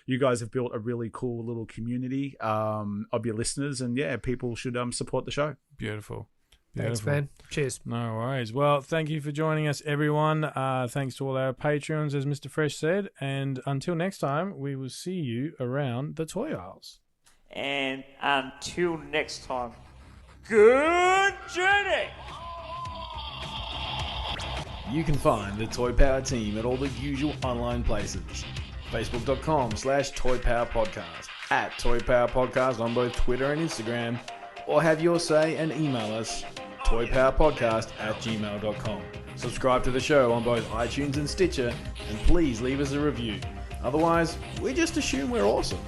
You guys have built a really cool little community of your listeners. And yeah, people should support the show.
Beautiful.
Thanks, man. Cheers.
No worries. Well, thank you for joining us, everyone. Thanks to all our Patreons, as Mr. Fresh said. And until next time, we will see you around the toy aisles.
And until next time, good journey!
You can find the Toy Power team at all the usual online places. Facebook.com/ToyPowerPodcast, at Toy Power Podcast on both Twitter and Instagram, or have your say and email us toypowerpodcast@gmail.com. Subscribe to the show on both iTunes and Stitcher, and please leave us a review. Otherwise, we just assume we're awesome.